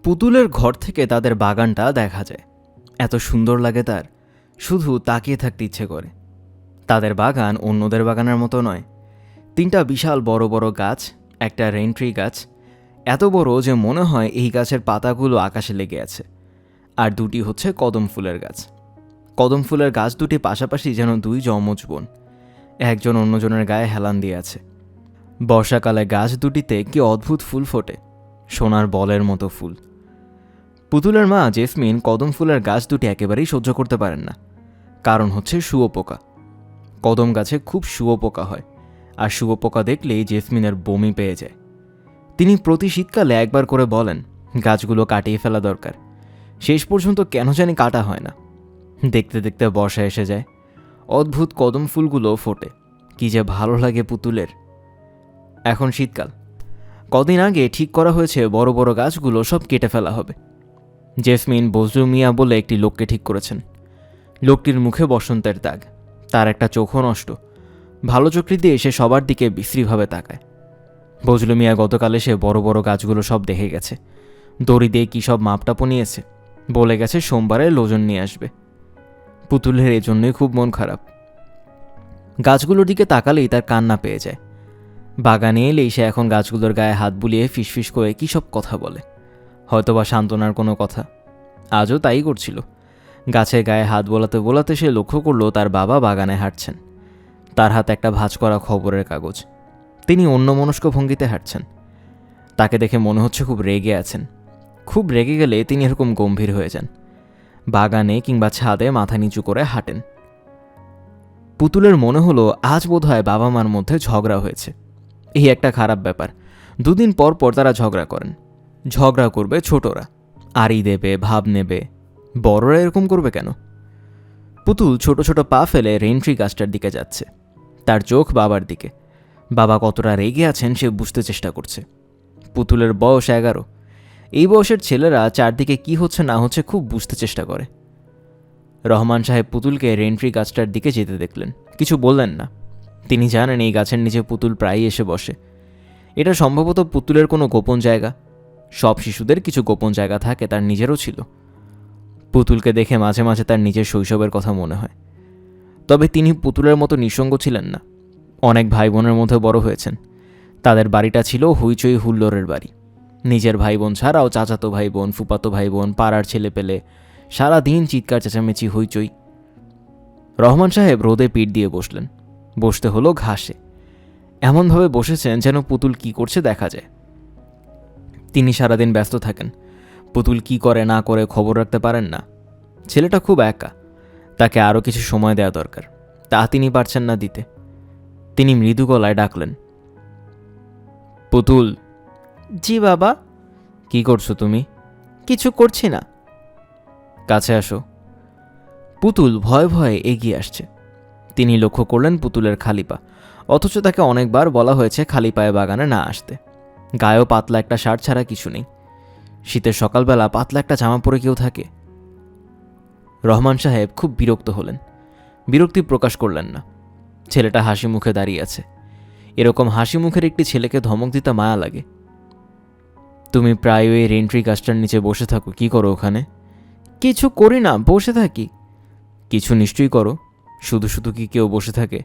পুতুলের ঘর থেকে তাদের বাগানটা দেখা যায়। এত সুন্দর লাগে তার, শুধু তাকিয়ে থাকতে ইচ্ছে করে। তাদের বাগান অন্যদের বাগানের মতো নয়। 3টা বিশাল বড় বড় গাছ, একটা রেইনট্রি গাছ, এত বড় যে মনে হয় এই গাছের পাতাগুলো আকাশে লেগে আছে। আর 2টি হচ্ছে কদম ফুলের গাছ। কদম ফুলের গাছ দুটি পাশাপাশি যেন 2 যমজ বোন, একজন অন্যজনের গায়ে হেলান দিয়ে আছে। বর্ষাকালে গাছ দুটিতে কি অদ্ভুত ফুল ফোটে, সোনার বলের মতো ফুল। পুতুলের মা জেসমিন কদম ফুলের গাছ দুটি একেবারেই সহ্য করতে পারেন না। কারণ হচ্ছে শুঁয়োপোকা। কদম গাছে খুব শুঁয়োপোকা হয়, আর শুঁয়োপোকা দেখলেই জেসমিনের বমি পেয়ে যায়। তিনি প্রতি শীতকালে একবার করে বলেন গাছগুলো কাটিয়ে ফেলা দরকার। শেষ পর্যন্ত কেন জানি কাটা হয় না। দেখতে দেখতে বর্ষা এসে যায়, অদ্ভুত কদম ফুলগুলো ফোটে। কি যে ভালো লাগে পুতুলের। এখন শীতকাল। কদিন আগে ঠিক করা হয়েছে বড় বড় গাছগুলো সব কেটে ফেলা হবে। জেসমিন বজলু মিয়া বলে একটি লোককে ঠিক করেছেন। লোকটির মুখে বসন্তের দাগ, তার একটা চোখও নষ্ট। ভালো চোখটি দিয়ে সে সবার দিকে বিশ্রীভাবে তাকায়। বজলু মিয়া গতকাল এসে বড় বড় গাছগুলো সব দেখে গেছে। দড়ি দিয়ে কী সব মাপটাপও নিয়েছে। বলে গেছে সোমবারে লোজন নিয়ে আসবে। পুতুলের এজন্যই খুব মন খারাপ। গাছগুলোর দিকে তাকালেই তার কান্না পেয়ে যায়। বাগানে এলেই সে এখন গাছগুলোর গায়ে হাত বুলিয়ে ফিসফিস করে কী সব কথা বলে, হয়তোবা সান্ত্বনার কোনো কথা। আজও তাই করছিল। গাছের গায়ে হাত বোলাতে বোলাতে সে লক্ষ্য করল তার বাবা বাগানে হাঁটছেন। তার হাতে একটা ভাঁজ করা খবরের কাগজ। তিনি অন্যমনস্ক ভঙ্গিতে হাঁটছেন। তাকে দেখে মনে হচ্ছে খুব রেগে আছেন। খুব রেগে গেলে তিনি এরকম গম্ভীর হয়ে যান। বাগানে কিংবা ছাদে মাথা নিচু করে হাঁটেন। পুতুলের মনে হলো আজ বোধহয় বাবা মার মধ্যে ঝগড়া হয়েছে। এই একটা খারাপ ব্যাপার। 2 দিন পর পর তারা ঝগড়া করেন। ঝগড়া করবে ছোটরা, আড়ি দেবে, ভাব নেবে। বড়রা এরকম করবে কেন? পুতুল ছোট ছোট পা ফেলে রেইনট্রি গাছটার দিকে যাচ্ছে। তার চোখ বাবার দিকে। বাবা কতটা রেগে আছেন সে বুঝতে চেষ্টা করছে। পুতুলের বয়স 11। এই বয়সের ছেলেরা চারদিকে কি হচ্ছে না হচ্ছে খুব বুঝতে চেষ্টা করে। রহমান সাহেব পুতুলকে রেইনট্রি গাছটার দিকে যেতে দেখলেন, কিছু বললেন না। তিনি জানেন এই গাছের নিচে পুতুল প্রায়ই এসে বসে। এটা সম্ভবত পুতুলের কোনো গোপন জায়গা। সব শিশুদের কিছু গোপন জায়গা থাকে, তার নিজেরও ছিল। পুতুলকে দেখে মাঝে মাঝে তার নিজের শৈশবের কথা মনে হয়। তবে তিনি পুতুলের মতো নিঃসঙ্গ ছিলেন না। অনেক ভাই বোনের মধ্যে বড় হয়েছেন। তাদের বাড়িটা ছিল হইচই হুল্লোড়ের বাড়ি। নিজের ভাই বোন ছাড়াও চাচাতো ভাই বোন, ফুপাতো ভাই বোন, পাড়ার ছেলে পেলে, সারাদিন চিৎকার চেঁচামেচি হইচই। রহমান সাহেব রোদে পিঠ দিয়ে বসলেন। বসতে হলো ঘাসে। এমনভাবে বসেছেন যেন পুতুল কি করছে দেখা যায়। তিনি সারাদিন ব্যস্ত থাকেন। পুতুল কি করে না করে খবর রাখতে পারেন না। ছেলেটা খুব একা, তাকে আরও কিছু সময় দেওয়া দরকার। তা তিনি পারছেন না দিতে। তিনি মৃদু গলায় ডাকলেন, পুতুল। জি বাবা। কি করছো তুমি? কিছু করছি না। কাছে আসো। পুতুল ভয়ে ভয়ে এগিয়ে আসছে। তিনি লক্ষ্য করলেন পুতুলের খালি পা, অথচ তাকে অনেকবার বলা হয়েছে খালি পায়ে বাগানে না আসতে। গায়েও পাতলা একটা শার্ট ছাড়া কিছু নেই। শীতের সকালবেলা পাতলা একটা জামা পরে কেউ থাকে? রহমান সাহেব খুব বিরক্ত হলেন। বিরক্তি প্রকাশ করলেন না। ছেলেটা হাসি মুখে দাঁড়িয়ে আছে। এরকম হাসি মুখের একটি ছেলেকে ধমক দিতে মায়া লাগে। তুমি প্রায় ওই রেইনট্রি গাছটার নিচে বসে থাকো, কি করো ওখানে? কিছু করি না, বসে থাকি। কিছু নিশ্চয়ই করো। শুধু শুধু কি কেউ বসে থাকে?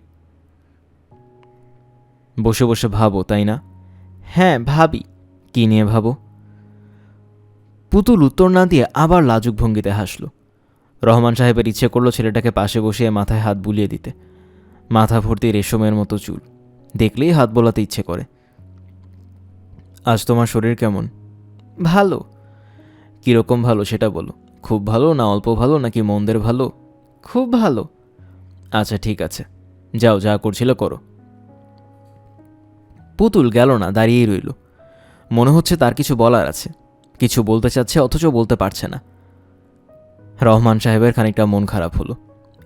বসে বসে ভাবো, তাই না? হ্যাঁ ভাবি। কি নিয়ে ভাবো? পুতুল উত্তর না দিয়ে আবার লাজুক ভঙ্গিতে হাসল। রহমান সাহেবের ইচ্ছে করলো ছেলেটাকে পাশে বসিয়ে মাথায় হাত বুলিয়ে দিতে। মাথা ভর্তি রেশমের মতো চুল, দেখলেই হাত বোলাতে ইচ্ছে করে। আজ তোমার শরীর কেমন? ভালো। কীরকম ভালো সেটা বলো। খুব ভালো না অল্প ভালো নাকি মন্দের ভালো? খুব ভালো। আচ্ছা ঠিক আছে, যাও যা করছিলে করো। পুতুল গেল না, দাঁড়িয়েই রইল। মনে হচ্ছে তার কিছু বলার আছে, কিছু বলতে চাচ্ছে অথচ বলতে পারছে না। রহমান সাহেবের খানিকটা মন খারাপ হলো।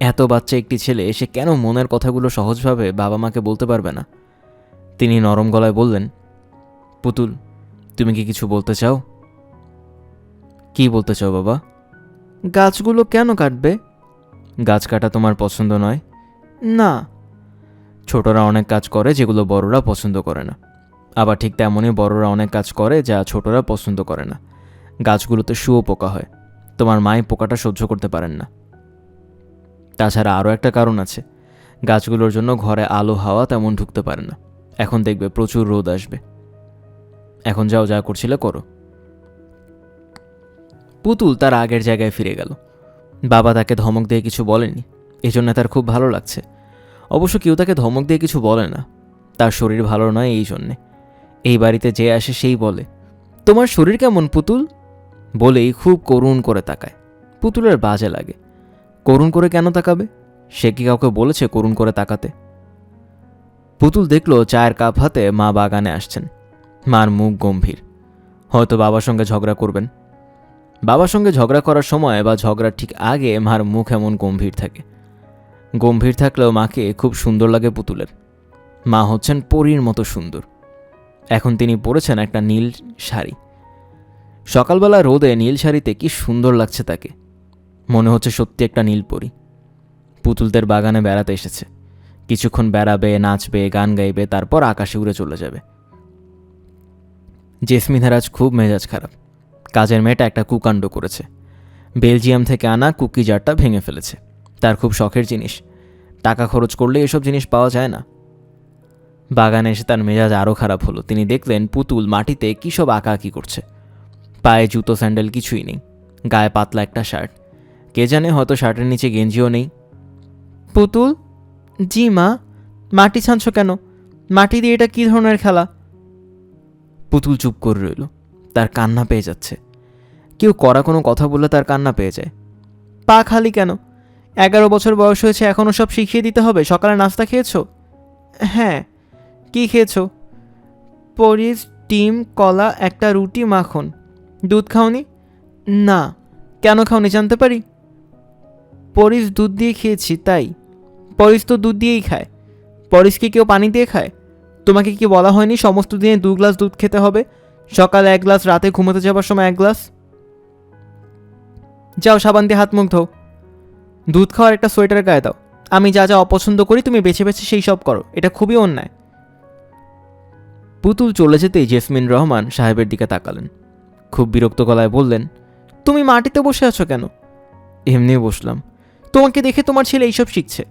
এত বাচ্চা একটি ছেলে এসে কেন মনের কথাগুলো সহজভাবে বাবা মাকে বলতে পারবে না? তিনি নরম গলায় বললেন, পুতুল, তুমি কি কিছু বলতে চাও? কি বলতে চাও বাবা? গাছগুলো কেন কাটবে? গাছ কাটা তোমার পছন্দ নয়? না। ছোটরা অনেক কাজ করে যেগুলো বড়রা পছন্দ করে না। আবার ঠিক তেমনই বড়রা অনেক কাজ করে যা ছোটরা পছন্দ করে না। গাছগুলোতে শুয়োপোকা হয়, তোমার মাই পোকাটা সহ্য করতে পারেন না। তাছাড়া আরও একটা কারণ আছে, গাছগুলোর জন্য ঘরে আলো হাওয়া তেমন ঢুকতে পারে না। এখন দেখবে প্রচুর রোদ আসবে। এখন যাও, যা করছিলে করো। পুতুল তার আগের জায়গায় ফিরে গেল। বাবা তাকে ধমক দিয়ে কিছু বলেনি, এজন্য তার খুব ভালো লাগছে। অবশ্য কেউ তাকে ধমক দিয়ে কিছু বলে না, তার শরীর ভালো নয় এই জন্যে। এই বাড়িতে যে আসে সেই বলে, তোমার শরীর কেমন পুতুল, বলেই খুব করুণ করে তাকায়। পুতুলের বাজে লাগে। করুণ করে কেন তাকাবে? সে কি কাউকে বলেছে করুণ করে তাকাতে? পুতুল দেখল চায়ের কাপ হাতে মা বাগানে আসছেন। মার মুখ গম্ভীর, হয়তো বাবার সঙ্গে ঝগড়া করবেন। বাবার সঙ্গে ঝগড়া করার সময় বা ঝগড়ার ঠিক আগে মার মুখ এমন গম্ভীর থাকে। গম্ভীর থাকলেও মাকে খুব সুন্দর লাগে পুতুলের। মা হচ্ছেন পরীর মতো সুন্দর। এখন তিনি পরেছেন একটা নীল শাড়ি। সকালবেলা রোদে নীল শাড়িতে কি সুন্দর লাগছে তাকে, মনে হচ্ছে সত্যি একটা নীল পরী। পুতুলদের বাগানে বেড়াতে এসেছে, কিছুক্ষণ বেড়াবে, নাচবে, গান গাইবে, তারপর আকাশে উড়ে চলে যাবে। জেসমিনের আজ খুব মেজাজ খারাপ। কাজের মেয়েটা একটা কুকাণ্ড করেছে, বেলজিয়াম থেকে আনা কুকি জারটা ভেঙে ফেলেছে। তার খুব শখের জিনিস, টাকা খরচ করলে এসব জিনিস পাওয়া যায় না। বাগানে এসে তার মেজাজ আরও খারাপ হলো। তিনি দেখলেন পুতুল মাটিতে কী সব আঁকাআঁকি করছে। পায়ে জুতো স্যান্ডেল কিছুই নেই, গায়ে পাতলা একটা শার্ট, কে জানে হয়তো শার্টের নিচে গেঞ্জিও নেই। পুতুল, জি মা, মাটি ছানছ কেন? মাটি দিয়ে এটা কী ধরনের খেলা? পুতুল চুপ করে রইল, তার কান্না পেয়ে যাচ্ছে। কেউ কড়া কোনো কথা বললে তার কান্না পেয়ে যায়। পা খালি কেন? 11 বছর বয়স হয়েছে, এখনও সব শিখিয়ে দিতে হবে? সকালে নাস্তা খেয়েছো? হ্যাঁ। কি খেয়েছো? পরিস, ডিম, কলা, একটা রুটি, মাখন। দুধ খাওনি? না। কেন খাওনি জানতে পারি? পরিস দুধ দিয়ে খেয়েছি তাই। পরিস তো দুধ দিয়েই খায়। পরিসকে কেউ পানি দিয়ে খায়? তোমাকে কি বলা হয়নি সমস্ত দিনে 2 গ্লাস দুধ খেতে হবে? সকালে 1 গ্লাস, রাতে ঘুমোতে যাবার সময় 1 গ্লাস। যাও সাবান দিয়ে হাত মুখ ধো। দুধ খাওয়ার একটা সোয়েটার গায়ে দাও। আমি যা যা অপছন্দ করি তুমি বেছে বেছে সেই সব করো, এটা খুবই অন্যায়। পুতুল চলে যেতেই জেসমিন রহমান সাহেবের দিকে তাকালেন, খুব বিরক্ত গলায় বললেন, তুমি মাটিতে বসে আছো কেন? এমনি বসলাম। তোমাকে দেখে তোমার ছেলে এইসব শিখছে।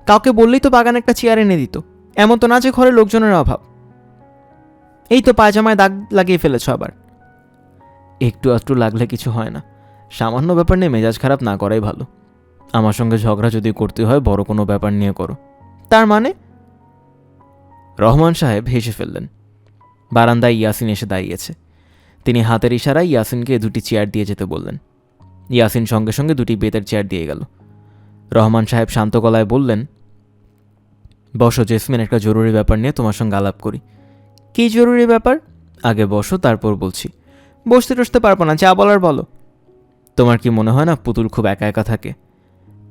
কাউকে বললেই তো বাগানে একটা চেয়ার এনে দিত। এমন তো না যে ঘরে লোকজনের অভাব। এই তো পায়জামায় দাগ লাগিয়ে ফেলেছ আবার। একটু আধটু লাগলে কিছু হয় না, সামান্য ব্যাপার নিয়ে মেজাজ খারাপ না করাই ভালো। আমার সঙ্গে ঝগড়া যদি করতে হয় বড় কোনো ব্যাপার নিয়ে করো। তার মানে? রহমান সাহেব হেসে ফেললেন। বারান্দায় ইয়াসিন এসে দাঁড়িয়েছে। তিনি হাতের ইশারায় ইয়াসিনকে 2টি চেয়ার দিয়ে যেতে বললেন। ইয়াসিন সঙ্গে সঙ্গে 2টি বেতের চেয়ার দিয়ে গেল। রহমান সাহেব শান্ত গলায় বললেন, বসো জেসমিন, একটা জরুরি ব্যাপার নিয়ে তোমার সঙ্গে আলাপ করি। কী জরুরি ব্যাপার? আগে বসো, তারপর বলছি। বসতে টসতে পারবো না, যা বলার বলো। তোমার কি মনে হয় না পুতুল খুব একা একা থাকে?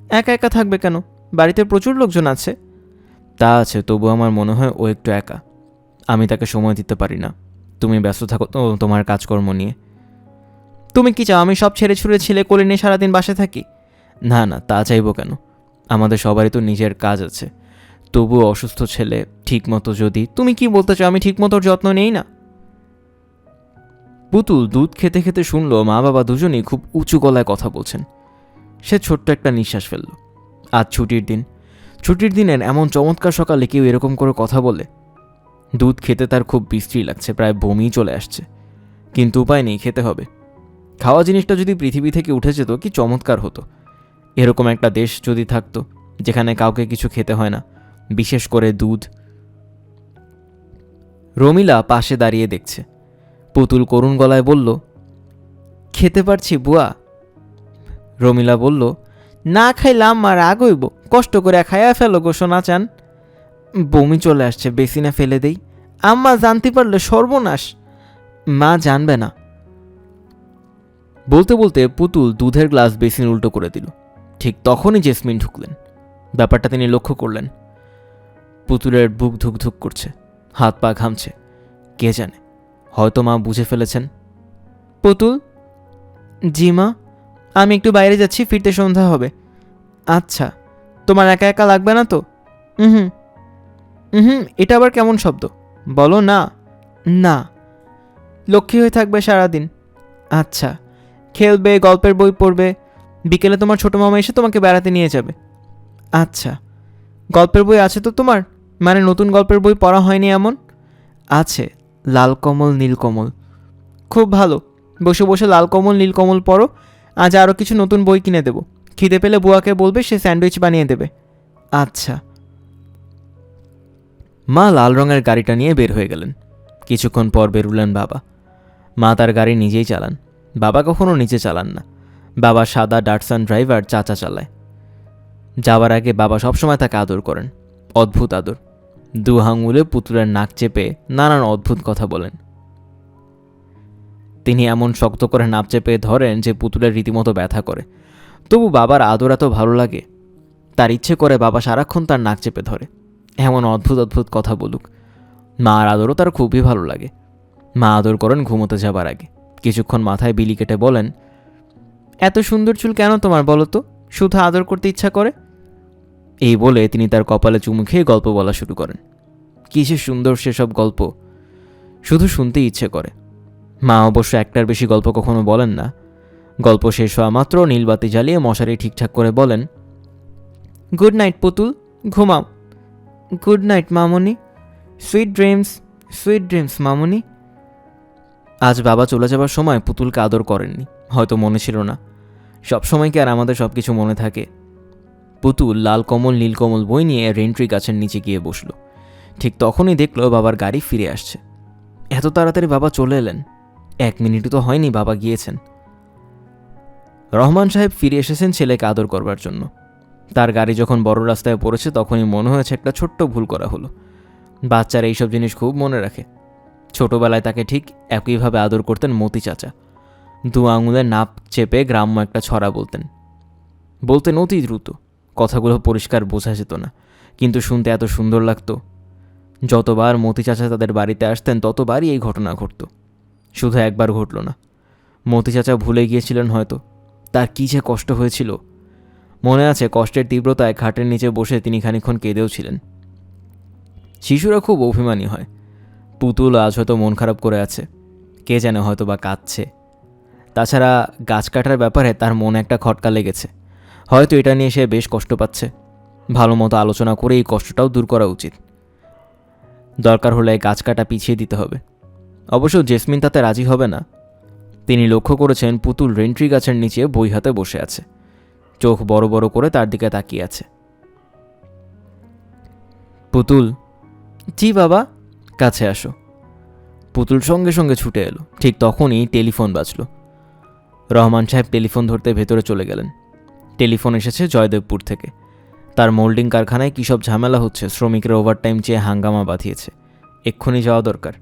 একা একা থাকবে কেন? বাড়িতে প্রচুর লোকজন আছে। তা আছে, তবু আমার মনে হয় ও একটু একা। আমি তাকে সময় দিতে পারি না। তুমি ব্যস্ত থাকো তো তোমার কাজকর্ম নিয়ে। তুমি কি চাও আমি সব ছেড়ে ছুড়ে ছেলে কোলে নিয়ে সারাদিন বাসায় থাকি? না না, তা চাইবো কেন? আমাদের সবারই তো নিজের কাজ আছে। তবুও অসুস্থ ছেলে ঠিকমতো যদি... তুমি কি বলতে চাও আমি ঠিকমতো যত্ন নেই না? পুতুল দুধ খেতে খেতে শুনল মা বাবা দুজনেই খুব উঁচু গলায় কথা বলছেন। সে ছোট্ট একটা নিঃশ্বাস ফেলল। আজ ছুটির দিন। ছুটির দিনের এমন চমৎকার সকালে কেউ এরকম করে কথা বলে? দুধ খেতে তার খুব বিশ্রী লাগছে, প্রায় বমি চলে আসছে। কিন্তু উপায় নেই, খেতে হবে। খাওয়া জিনিসটা যদি পৃথিবী থেকে উঠে যেত কি চমৎকার হতো। এরকম একটা দেশ যদি থাকতো যেখানে কাউকে কিছু খেতে হয় না, বিশেষ করে দুধ। রমিলা পাশে দাঁড়িয়ে দেখছে। পুতুল করুণ গলায় বলল, খেতে পারছি বুয়া। রমিলা বলল, না খাইলাম আর রাগ হইব, কষ্ট করে খাইয়া ফেলো গো সোনা চান। বমি চলে আসছে, বেসিনে ফেলে দেই। আম্মা জানতে পারলে সর্বনাশ। মা জানবে না। বলতে বলতে পুতুল দুধের গ্লাস বেসিন উল্টো করে দিল। ঠিক তখনই জেসমিন ঢুকলেন। ব্যাপারটা তিনি লক্ষ্য করলেন। পুতুলের বুক ধুকধুক করছে, হাত পা ঘামছে। কে জানে, হয়তো মা বুঝে ফেলেছেন। পুতুল, জি মা, আমি একটু বাইরে যাচ্ছি, ফিরতে সন্ধ্যা হবে। আচ্ছা, তোমার একা একা লাগবে না তো? হুম হুম, এটা আবার কেমন শব্দ? বলো না। না, লক্ষ্মী হয়ে থাকবে সারাদিন। আচ্ছা, খেলবে, গল্পের বই পড়বে, বিকেলে তোমার ছোটো মামা এসে তোমাকে বেড়াতে নিয়ে যাবে। আচ্ছা, গল্পের বই আছে তো তোমার? মানে নতুন গল্পের বই পড়া হয়নি এমন? আছে, লাল কমল নীলকমল। খুব ভালো, বসে বসে লাল কমল নীলকমল পড়ো। আজ আরও কিছু নতুন বই কিনে দেবো। খিদে পেলে বুয়াকে বলবে, সে স্যান্ডউইচ বানিয়ে দেবে। আচ্ছা। মা লাল রঙের গাড়িটা নিয়ে বের হয়ে গেলেন। কিছুক্ষণ পর বেরুলেন বাবা। মা তার গাড়ি নিজেই চালান, বাবা কখনো নিচে চালান না। বাবা সাদা ডাটসান ড্রাইভার, চাচা চালায়। যাওয়ার আগে বাবা সবসময় তাকে আদর করেন, অদ্ভুত আদর। দু আঙুলে পুতুলের নাক চেপে নানান অদ্ভুত কথা বলেন। তিনি এমন শক্ত করে নাক চেপে ধরেন যে পুতুলের রীতিমতো ব্যথা করে। তবু বাবার আদর এত ভালো লাগে, তার ইচ্ছে করে বাবা সারাক্ষণ তার নাক চেপে ধরে, এমন অদ্ভুত অদ্ভুত কথা বলুক। মার আদরও তার খুবই ভালো লাগে। মা আদর করেন ঘুমোতে যাবার আগে। কিছুক্ষণ মাথায় বিলি কেটে বলেন, এত সুন্দর চুল কেন তোমার বলো তো? শুধু আদর করতে ইচ্ছা করে। এই বলে তিনি তার কপালে চুমু খেয়ে গল্প বলা শুরু করেন। কি যে সুন্দর সেসব গল্প, শুধু শুনতে ইচ্ছে করে। মা অবশ্য একটার বেশি গল্প কখনো বলেন না। গল্প শেষ হওয়া মাত্র নীলবাতি জ্বালিয়ে মশারি ঠিকঠাক করে বলেন, গুড নাইট পুতুল, ঘুমাও। গুড নাইট মামনি, সুইট ড্রিমস মামনি। আজ বাবা চলে যাবার সময় পুতুলকে আদর করেননি, হয়তো মনে ছিল না। সবসময় কি আর আমাদের সব কিছু মনে থাকে? পুতুল লাল কমল নীলকমল বই নিয়ে রেন্ট্রি গাছের নিচে গিয়ে বসল। ঠিক তখনই দেখল বাবার গাড়ি ফিরে আসছে। এত তাড়াতাড়ি বাবা চলে এলেন? 1 মিনিটও তো হয়নি বাবা গিয়েছেন। রহমান সাহেব ফিরে এসেছেন ছেলেকে আদর করবার জন্য। তার গাড়ি যখন বড় রাস্তায় পড়েছে তখনই মনে হয়েছে একটা ছোট্ট ভুল করা হলো। বাচ্চারা এইসব জিনিস খুব মনে রাখে। ছোটবেলায় তাকে ঠিক একইভাবে আদর করতেন মতি চাচা। 2 আঙুলের নাপ চেপে গ্রাম্য একটা ছড়া বলতেন অতি দ্রুত। কথাগুলো পরিষ্কার বোঝা যেত না, কিন্তু শুনতে এত সুন্দর লাগতো। যতবার মতি চাচা তাদের বাড়িতে আসতেন ততবারই এই ঘটনা ঘটত। শুধু একবার ঘটল না, মতি চাচা ভুলে গিয়েছিলেন হয়তো। তার কী যে কষ্ট হয়েছিল মনে আছে। কষ্টের তীব্রতায় খাটের নিচে বসে তিনি খানিকক্ষণ কেঁদেও ছিলেন। শিশুরা খুব অভিমানী হয়। পুতুল আজ হয়তো মন খারাপ করে আছে, কে জানে, হয়তো বা কাঁদছে। তাছাড়া গাছ কাটার ব্যাপারে তার মনে একটা খটকা লেগেছে, হয়তো এটা নিয়ে সে বেশ কষ্ট পাচ্ছে। ভালো মতো আলোচনা করে এই কষ্টটাও দূর করা উচিত। দরকার হলে গাছ কাটা পিছিয়ে দিতে হবে। অবশ্য জেসমিন তাতে রাজি হবে না। তিনি লক্ষ্য করেছেন পুতুল রেন্ট্রি গাছের নিচে বই হাতে বসে আছে, চোখ বড় বড় করে তার দিকে তাকিয়ে আছে। পুতুল। জি বাবা। কাছে আসো। পুতুল সঙ্গে সঙ্গে ছুটে এলো। ঠিক তখনই টেলিফোন বাজল। রহমান সাহেব টেলিফোন ধরতে ভেতরে চলে গেলেন। টেলিফোন এসেছে জয়দেবপুর থেকে। তার মোল্ডিং কারখানায় কী সব ঝামেলা হচ্ছে, শ্রমিকের ওভারটাইম চেয়ে হাঙ্গামা বাঁধিয়েছে, এক্ষুনি যাওয়া দরকার।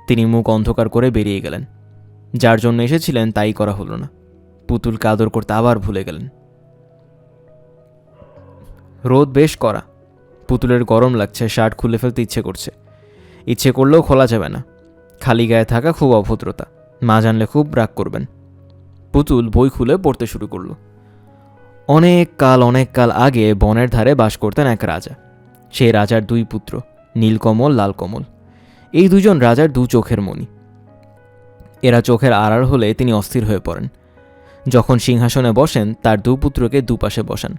তিনি মুখ অন্ধকার করে বেরিয়ে গেলেন। যার জন্য এসেছিলেন তাই করা হলো না। পুতুলকে আদর করতে আবার ভুলে গেলেন। রোদ বেশ কড়া। পুতুলের গরম লাগছে, শার্ট খুলে ফেলতে ইচ্ছে করছে। ইচ্ছে করলেও খোলা যাবে না, খালি গায়ে থাকা খুব অভদ্রতা। মা জানলে খুব রাগ করবেন। পুতুল বই খুলে পড়তে শুরু করল। অনেক কাল আগে বনের ধারে বাস করতেন এক রাজা। সেই রাজার 2 পুত্র, নীলকমল লালকমল। এই 2জন রাজার 2 চোখের মণি। এরা চোখের আড়াল হলে তিনি অস্থির হয়ে পড়েন। যখন সিংহাসনে বসেন তার 2 পুত্রকে দুপাশে বসান।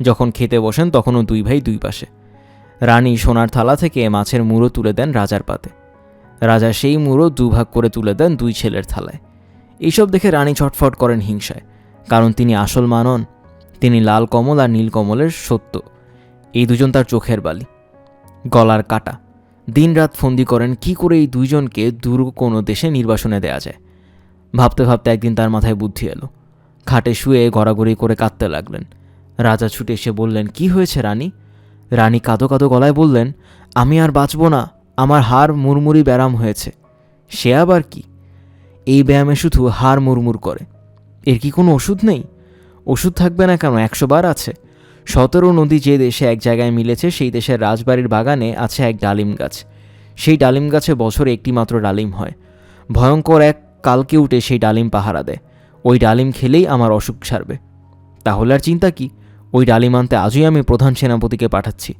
যখন খেতে বসেন তখনও 2 ভাই 2 পাশে। রানী সোনার থালা থেকে মাছের মুড়ো তুলে দেন রাজার পাতে। রাজা সেই মুড়ো 2 ভাগ করে তুলে দেন 2 ছেলের থালায়। এইসব দেখে রানী ছটফট করেন হিংসায়, কারণ তিনি আসল মা নন। তিনি লাল কমল আর নীলকমলের সত্য। এই 2জন তার চোখের বালি, গলার কাটা। দিনরাত ফন্দি করেন কি করে এই 2জনকে দূর কোনো দেশে নির্বাসনে দেয়া যায়। ভাবতে ভাবতে একদিন তার মাথায় বুদ্ধি এলো। খাটে শুয়ে গড়াগড়ি করে কাঁদতে লাগলেন। রাজা ছুটে এসে বললেন, কি হয়েছে রানী? রানী কাঁদো কাঁদো গলায় বললেন, আমি আর বাঁচব না, আমার হাড় মুড়মুড়ি ব্যায়াম হয়েছে। সে আবার কি? এই ব্যায়ামে শুধু হাড় মুড়মুড় করে। এর কি কোনো ওষুধ নেই? ওষুধ থাকবে না কেন, 100 বার আছে। 17 নদী যে দেশে এক জায়গায় মিলেছে সেই দেশের রাজবাড়ির বাগানে আছে এক ডালিম গাছ। সেই ডালিম গাছে বছরে একটি মাত্র ডালিম হয়। ভয়ঙ্কর এক কালকে উঠে সেই ডালিম পাহারা দেয়। ওই ডালিম খেলেই আমার অসুখ সারবে। তাহলে আর চিন্তা কি? ওই ডালিম আনতে আজই আমি প্রধান সেনাপতিকে পাঠাচ্ছি।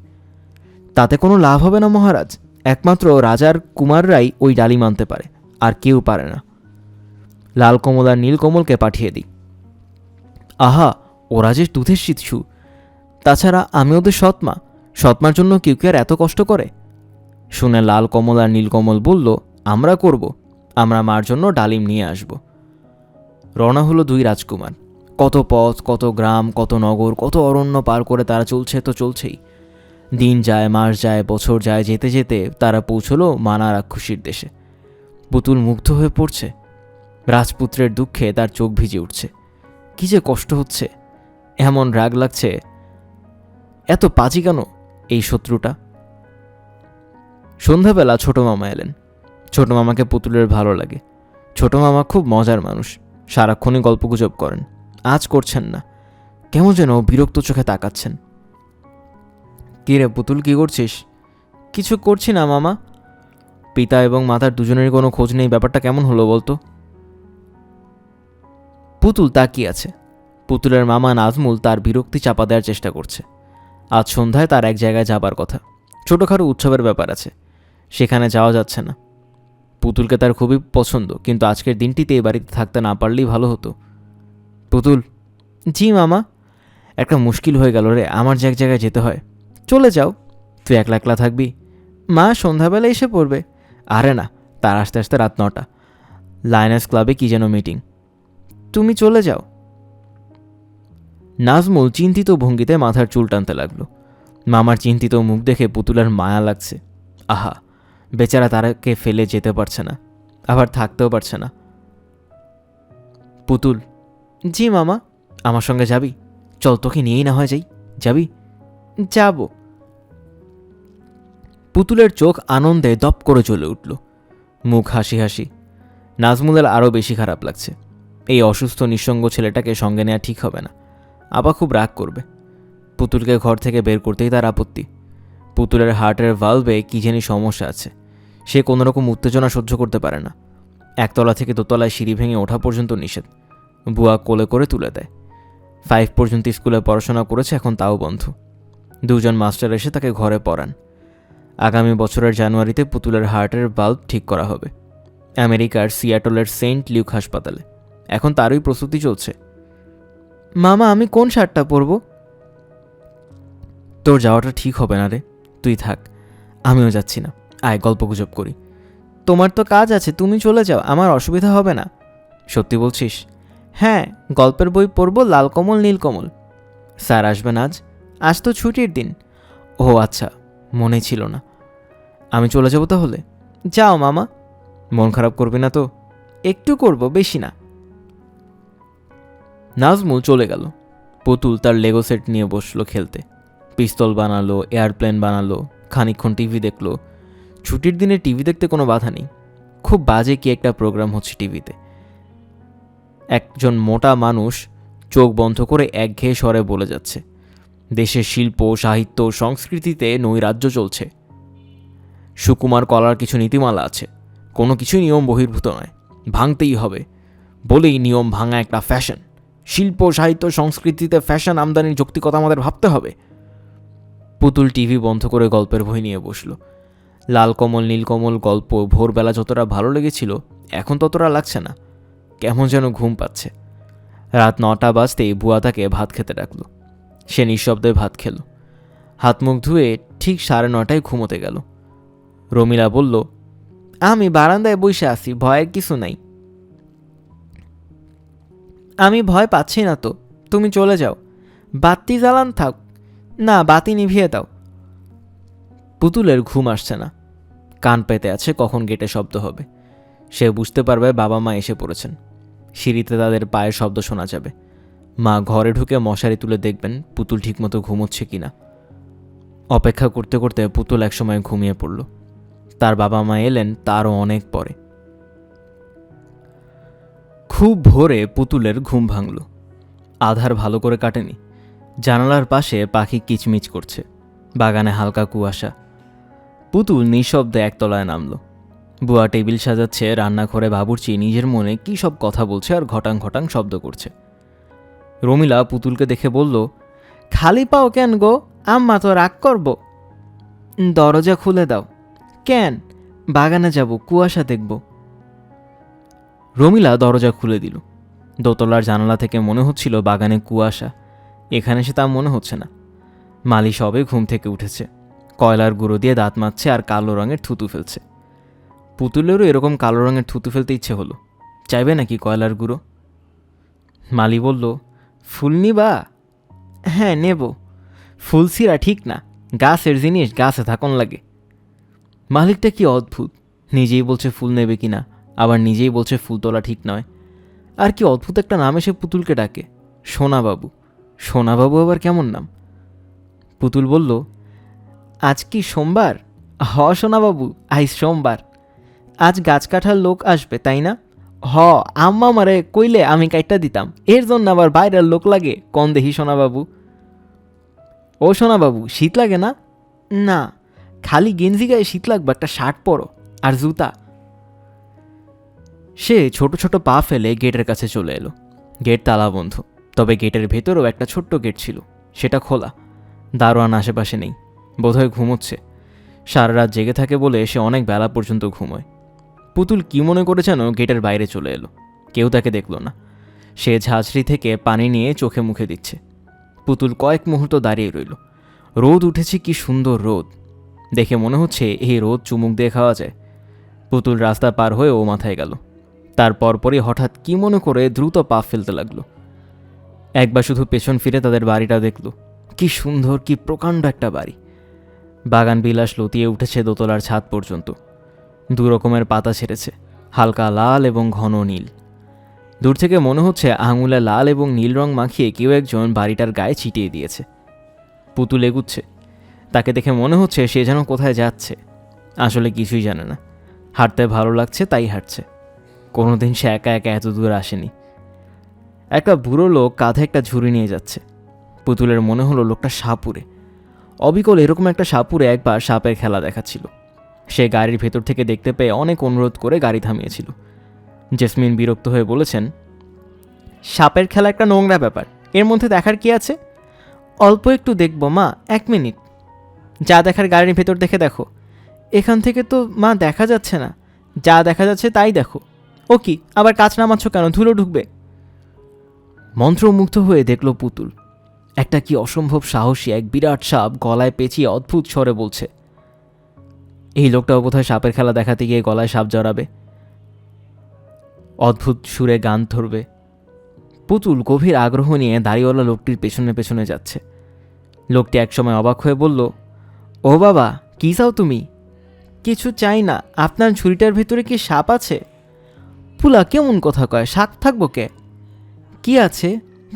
তাতে কোনো লাভ হবে না মহারাজ। একমাত্র রাজার কুমাররাই ওই ডালিম আনতে পারে, আর কেউ পারে না। লাল কমল আর নীল কমলকে পাঠিয়ে দিই। আহা, ওরা যে দুধের শিশু। তাছাড়া আমি ওদের সৎমা, সৎমার জন্য কেউ কি আর এত কষ্ট করে? শুনে লাল কমল আর নীলকমল বলল, আমরা করব, আমরা মার জন্য ডালিম নিয়ে আসব। রওনা হলো দুই রাজকুমার। কত পথ, কত গ্রাম, কত নগর, কত অরণ্য পার করে তারা চলছে তো চলছেই। দিন যায়, মাস যায়, বছর যায়, যেতে যেতে তারা পৌঁছলো মানা রাক্ষসীর দেশে। পুতুল মুগ্ধ হয়ে পড়ছে। রাজপুত্রের দুঃখে তার চোখ ভিজে উঠছে। কি যে কষ্ট হচ্ছে, এমন রাগ লাগছে। এত পাজি কেন এই শত্রুটা? সন্ধ্যাবেলা ছোট মামা এলেন। ছোট মামাকে পুতুলের ভালো লাগে। ছোট মামা খুব মজার মানুষ, সারাক্ষণই গল্পগুজব করেন। আজ করছেন না, কেমন যেন বিরক্ত চোখে তাকাচ্ছেন। কি রে পুতুল, কি করছিস? কিছু করছি না মামা। পিতা এবং মাতার দুজনেরই কোনো খোঁজ নেই, ব্যাপারটা কেমন হলো বলতো? পুতুল তাকিয়ে আছে। পুতুলের মামা নাজমুল তার বিরক্তি চাপা দেওয়ার চেষ্টা করছে। আজ সন্ধ্যায় তার এক জায়গায় যাবার কথা, ছোটোখাটো উৎসবের ব্যাপার আছে, সেখানে যাওয়া যাচ্ছে না। পুতুলকে তার খুবই পছন্দ, কিন্তু আজকের দিনটিতে এ বাড়িতে থাকতে না পারলেই ভালো হতো। পুতুল। জি মামা। একটা মুশকিল হয়ে গেল রে, আমার যে এক জায়গায় যেতে হয়। চলে যাও, তুই একলা একলা থাকবি? মা সন্ধ্যাবেলা এসে পড়বে। আরে না, তার আসতে আসতে রাত 9টা। লায়নাস ক্লাবে কি যেন মিটিং। তুমি চলে যাও। নাজমুল চিন্তিত ভঙ্গিতে মাথার চুল টানতে লাগলো। মামার চিন্তিত মুখ দেখে পুতুলের মায়া লাগছে। আহা, বেচারা তারাকে ফেলে যেতে পারছে না, আবার থাকতেও পারছে না। পুতুল। জি মামা। আমার সঙ্গে যাবি? চল, তোকে নিয়েই না হয় যাই। যাবি? যাব। পুতুলের চোখ আনন্দে দপ করে চলে উঠল, মুখ হাসি হাসি। নাজমুলের আরও বেশি খারাপ লাগছে। এই অসুস্থ নিঃসঙ্গ ছেলেটাকে সঙ্গে নেওয়া ঠিক হবে না। আপা খুব রাগ করবে। পুতুলকে ঘর থেকে বের করতেই তার আপত্তি। পুতুলের হার্টের ভালভে কি জানি সমস্যা আছে, সে কোনোরকম উত্তেজনা সহ্য করতে পারে না। একতলা থেকে দোতলায় সিঁড়ি ভেঙে ওঠা পর্যন্ত নিষেধ। বুয়া কোলে করে তুলে দেয়। 5 পর্যন্ত স্কুলে পড়াশোনা করেছে, এখন তাও বন্ধ। 2জন মাস্টার এসে তাকে ঘরে পড়ান। আগামী বছরের জানুয়ারিতে পুতুলের হার্টের ভালভ ঠিক করা হবে আমেরিকার সিয়াটলের সেন্ট লিউক হাসপাতালে। এখন তারই প্রস্তুতি চলছে। মামা, আমি কোন শার্টটা পরব? তোর যাওয়াটা ঠিক হবে না রে, তুই থাক। আমিও যাচ্ছি না, আয় গল্পগুজব করি। তোমার তো কাজ আছে, তুমি চলে যাও, আমার অসুবিধা হবে না। সত্যি বলছিস? হ্যাঁ, গল্পের বই পড়ব, লাল কমল নীলকমল। স্যার আসবেন আজ? আজ তো ছুটির দিন। ও আচ্ছা, মনে ছিল না। আমি চলে যাব তাহলে? যাও মামা। মন খারাপ করবি না তো? একটু করব, বেশি না। নাজমুল চলে গেল। পুতুল তার লেগো সেট নিয়ে বসলো খেলতে। পিস্তল বানালো, এয়ারপ্লেন বানালো, খানিকক্ষণ টিভি দেখলো। ছুটির দিনে টিভি দেখতে কোনো বাধা নেই। খুব বাজে কি একটা প্রোগ্রাম হচ্ছে টিভিতে। একজন মোটা মানুষ চোখ বন্ধ করে একঘেয়ে স্বরে বলে যাচ্ছে, দেশের শিল্প, সাহিত্য, সংস্কৃতিতে নৈরাজ্য চলছে। সুকুমার কলার কিছু নীতিমালা আছে, কোনো কিছুই নিয়ম বহির্ভূত নয়, ভাঙতেই হবে। বলেই নিয়ম ভাঙা একটা ফ্যাশন। শিল্প, সাহিত্য, সংস্কৃতিতে ফ্যাশন আমদানির যৌক্তিকতা আমাদের ভাবতে হবে। পুতুল টিভি বন্ধ করে গল্পের বই নিয়ে বসল। লাল কমল নীলকমল গল্প ভোরবেলা যতটা ভালো লেগেছিল, এখন ততটা লাগছে না। কেমন যেন ঘুম পাচ্ছে। রাত 9টা বাজতেই বুয়া তাকে ভাত খেতে ডাকল। সে নিঃশব্দে ভাত খেল। হাত মুখ ধুয়ে ঠিক 9:30টায় ঘুমোতে গেল। রমিলা বলল, আমি বারান্দায় বসে আছি, ভয়ের কিছু নাই। আমি ভয় পাচ্ছি না তো, তুমি চলে যাও। বাতি জ্বালান থাক। না, বাতি নিভিয়ে দাও। পুতুলের ঘুম আসছে না। কান পেতে আছে কখন গেটে শব্দ হবে। সে বুঝতে পারবে বাবা মা এসে পড়েছেন। সিঁড়িতে তাদের পায়ের শব্দ শোনা যাবে। মা ঘরে ঢুকে মশারি তুলে দেখবেন পুতুল ঠিকমতো ঘুমোচ্ছে কিনা। অপেক্ষা করতে করতে পুতুল একসময় ঘুমিয়ে পড়ল। তার বাবা মা এলেন তারও অনেক পরে। খুব ভোরে পুতুলের ঘুম ভাঙল। আধার ভালো করে কাটেনি। জানালার পাশে পাখি কিচমিচ করছে, বাগানে হালকা কুয়াশা। পুতুল নিঃশব্দে একতলায় নামল। বুয়া টেবিল সাজাচ্ছে, রান্নাঘরে বাবুর্চি নিজের মনে কী সব কথা বলছে আর ঘটাং ঘটাং শব্দ করছে। রমিলা পুতুলকে দেখে বলল, খালি পাও কেন গো? আম্মা তো রাগ করব। দরজা খুলে দাও। কেন? বাগানে যাব, কুয়াশা দেখব। রমিলা দরজা খুলে দিল। দোতলার জানালা থেকে মনে হচ্ছিল বাগানে কুয়াশা, এখানে সে তা মনে হচ্ছে না। মালি সবে ঘুম থেকে উঠেছে, কয়লার গুঁড়ো দিয়ে দাঁত মাজছে আর কালো রঙের থুতু ফেলছে। পুতুলেরও এরকম কালো রঙের থুতু ফেলতে ইচ্ছে হলো। চাইবে নাকি কয়লার গুঁড়ো? মালি বলল, ফুল নিবা? হ্যাঁ নেব। ফুল ছিঁড়া ঠিক না, গাছের জিনিস গাছে থাকন লাগে। মালিকটা কি অদ্ভুত, নিজেই বলছে ফুল নেবে কিনা, আবার নিজেই বলছে ফুল তোলা ঠিক নয়। আর কি অদ্ভুত একটা নাম এসে পুতুলকে ডাকে, সোনাবাবু। সোনাবাবু আবার কেমন নাম? পুতুল বলল, আজ কি সোমবার? হ সোনাবাবু, আজ সোমবার। আজ গাছ কাটার লোক আসবে তাই না? হ, আম্মা মারে কইলে আমি কাইটটা দিতাম, এর জন্য আবার বাইরের লোক লাগে কন দেখি সোনাবাবু। ও সোনাবাবু, শীত লাগে না? না, খালি গেঞ্জি গায়ে শীত লাগবে, একটা শার্ট পরো আর জুতা। সে ছোট ছোট পা ফেলে গেটের কাছে চলে এলো। গেট তালা বন্ধ, তবে গেটের ভেতরেও একটা ছোট্ট গেট ছিল, সেটা খোলা। দারোয়ান আশেপাশে নেই, বোধহয় ঘুমোচ্ছে। সারা রাত জেগে থাকে বলে সে অনেক বেলা পর্যন্ত ঘুমোয়। পুতুল কি মনে করে যেন গেটের বাইরে চলে এলো, কেউ তাকে দেখল না। সে ঝাঁঝরি থেকে পানি নিয়ে চোখে মুখে দিচ্ছে। পুতুল কয়েক মুহূর্ত দাঁড়িয়ে রইল। রোদ উঠেছে, কি সুন্দর রোদ, দেখে মনে হচ্ছে এই রোদ চুমুক দিয়ে খাওয়া যায়। পুতুল রাস্তা পার হয়ে ও মাথায় গেল। তার পরপরই হঠাৎ কি মনে করে দ্রুত পা ফেলতে লাগলো। একবার শুধু পেছন ফিরে তাদের বাড়িটা দেখল। কি সুন্দর, কি প্রকাণ্ড একটা বাড়ি। বাগান বিলাস লতিয়ে উঠেছে দোতলার ছাদ পর্যন্ত। দু রকমের পাতা ছেড়েছে, হালকা লাল এবং ঘন নীল। দূর থেকে মনে হচ্ছে আঙুলে লাল এবং নীল রং মাখিয়ে কেউ একজন বাড়িটার গায়ে ছিটিয়ে দিয়েছে। পুতুল এগুচ্ছে, তাকে দেখে মনে হচ্ছে সে যেন কোথায় যাচ্ছে। আসলে কিছুই জানে না, হাঁটতে ভালো লাগছে তাই হাঁটছে। কোনোদিন সে একা একা এত দূর আসেনি। একটা বুড়ো লোক কাঁধে একটা ঝুড়ি নিয়ে যাচ্ছে। পুতুলের মনে হলো লোকটা সাপুরে। অবিকল এরকম একটা সাপুরে একবার সাপের খেলা দেখাচ্ছিল। সে গাড়ির ভেতর থেকে দেখতে পেয়ে অনেক অনুরোধ করে গাড়ি থামিয়েছিল। জেসমিন বিরক্ত হয়ে বলেছেন, সাপের খেলা একটা নোংরা ব্যাপার, এর মধ্যে দেখার কি আছে? অল্প একটু দেখব মা, 1 মিনিট। যা দেখার গাড়ির ভেতর দেখে দেখো, এখান থেকে তো মা দেখা যাচ্ছে না, যা দেখা যাচ্ছে তাই দেখো। ও কি, আবার কাচ নামাচ্ছ কেন, ধুলো ঢুকবে। মন্ত্রমুগ্ধ হয়ে দেখল পুতুল, একটা কি অসম্ভব সাহসী এক বিরাট সাপ গলায় পেঁচিয়ে অদ্ভুত স্বরে বলছে। এই লোকটাও বোধহয় সাপের খেলা দেখাতে গিয়ে গলায় সাপ জড়াবে, অদ্ভুত সুরে গান ধরবে। পুতুল গভীর আগ্রহ নিয়ে দাড়িওয়ালা লোকটির পেছনে পেছনে যাচ্ছে। লোকটি একসময় অবাক হয়ে বলল, ও বাবা, কি চাও তুমি? কিছু চাই না, আপনার ঝুড়িটার ভিতরে কি সাপ আছে? পুলা কেমন কথা কয়, শাক থাকবো কে? কি আছে?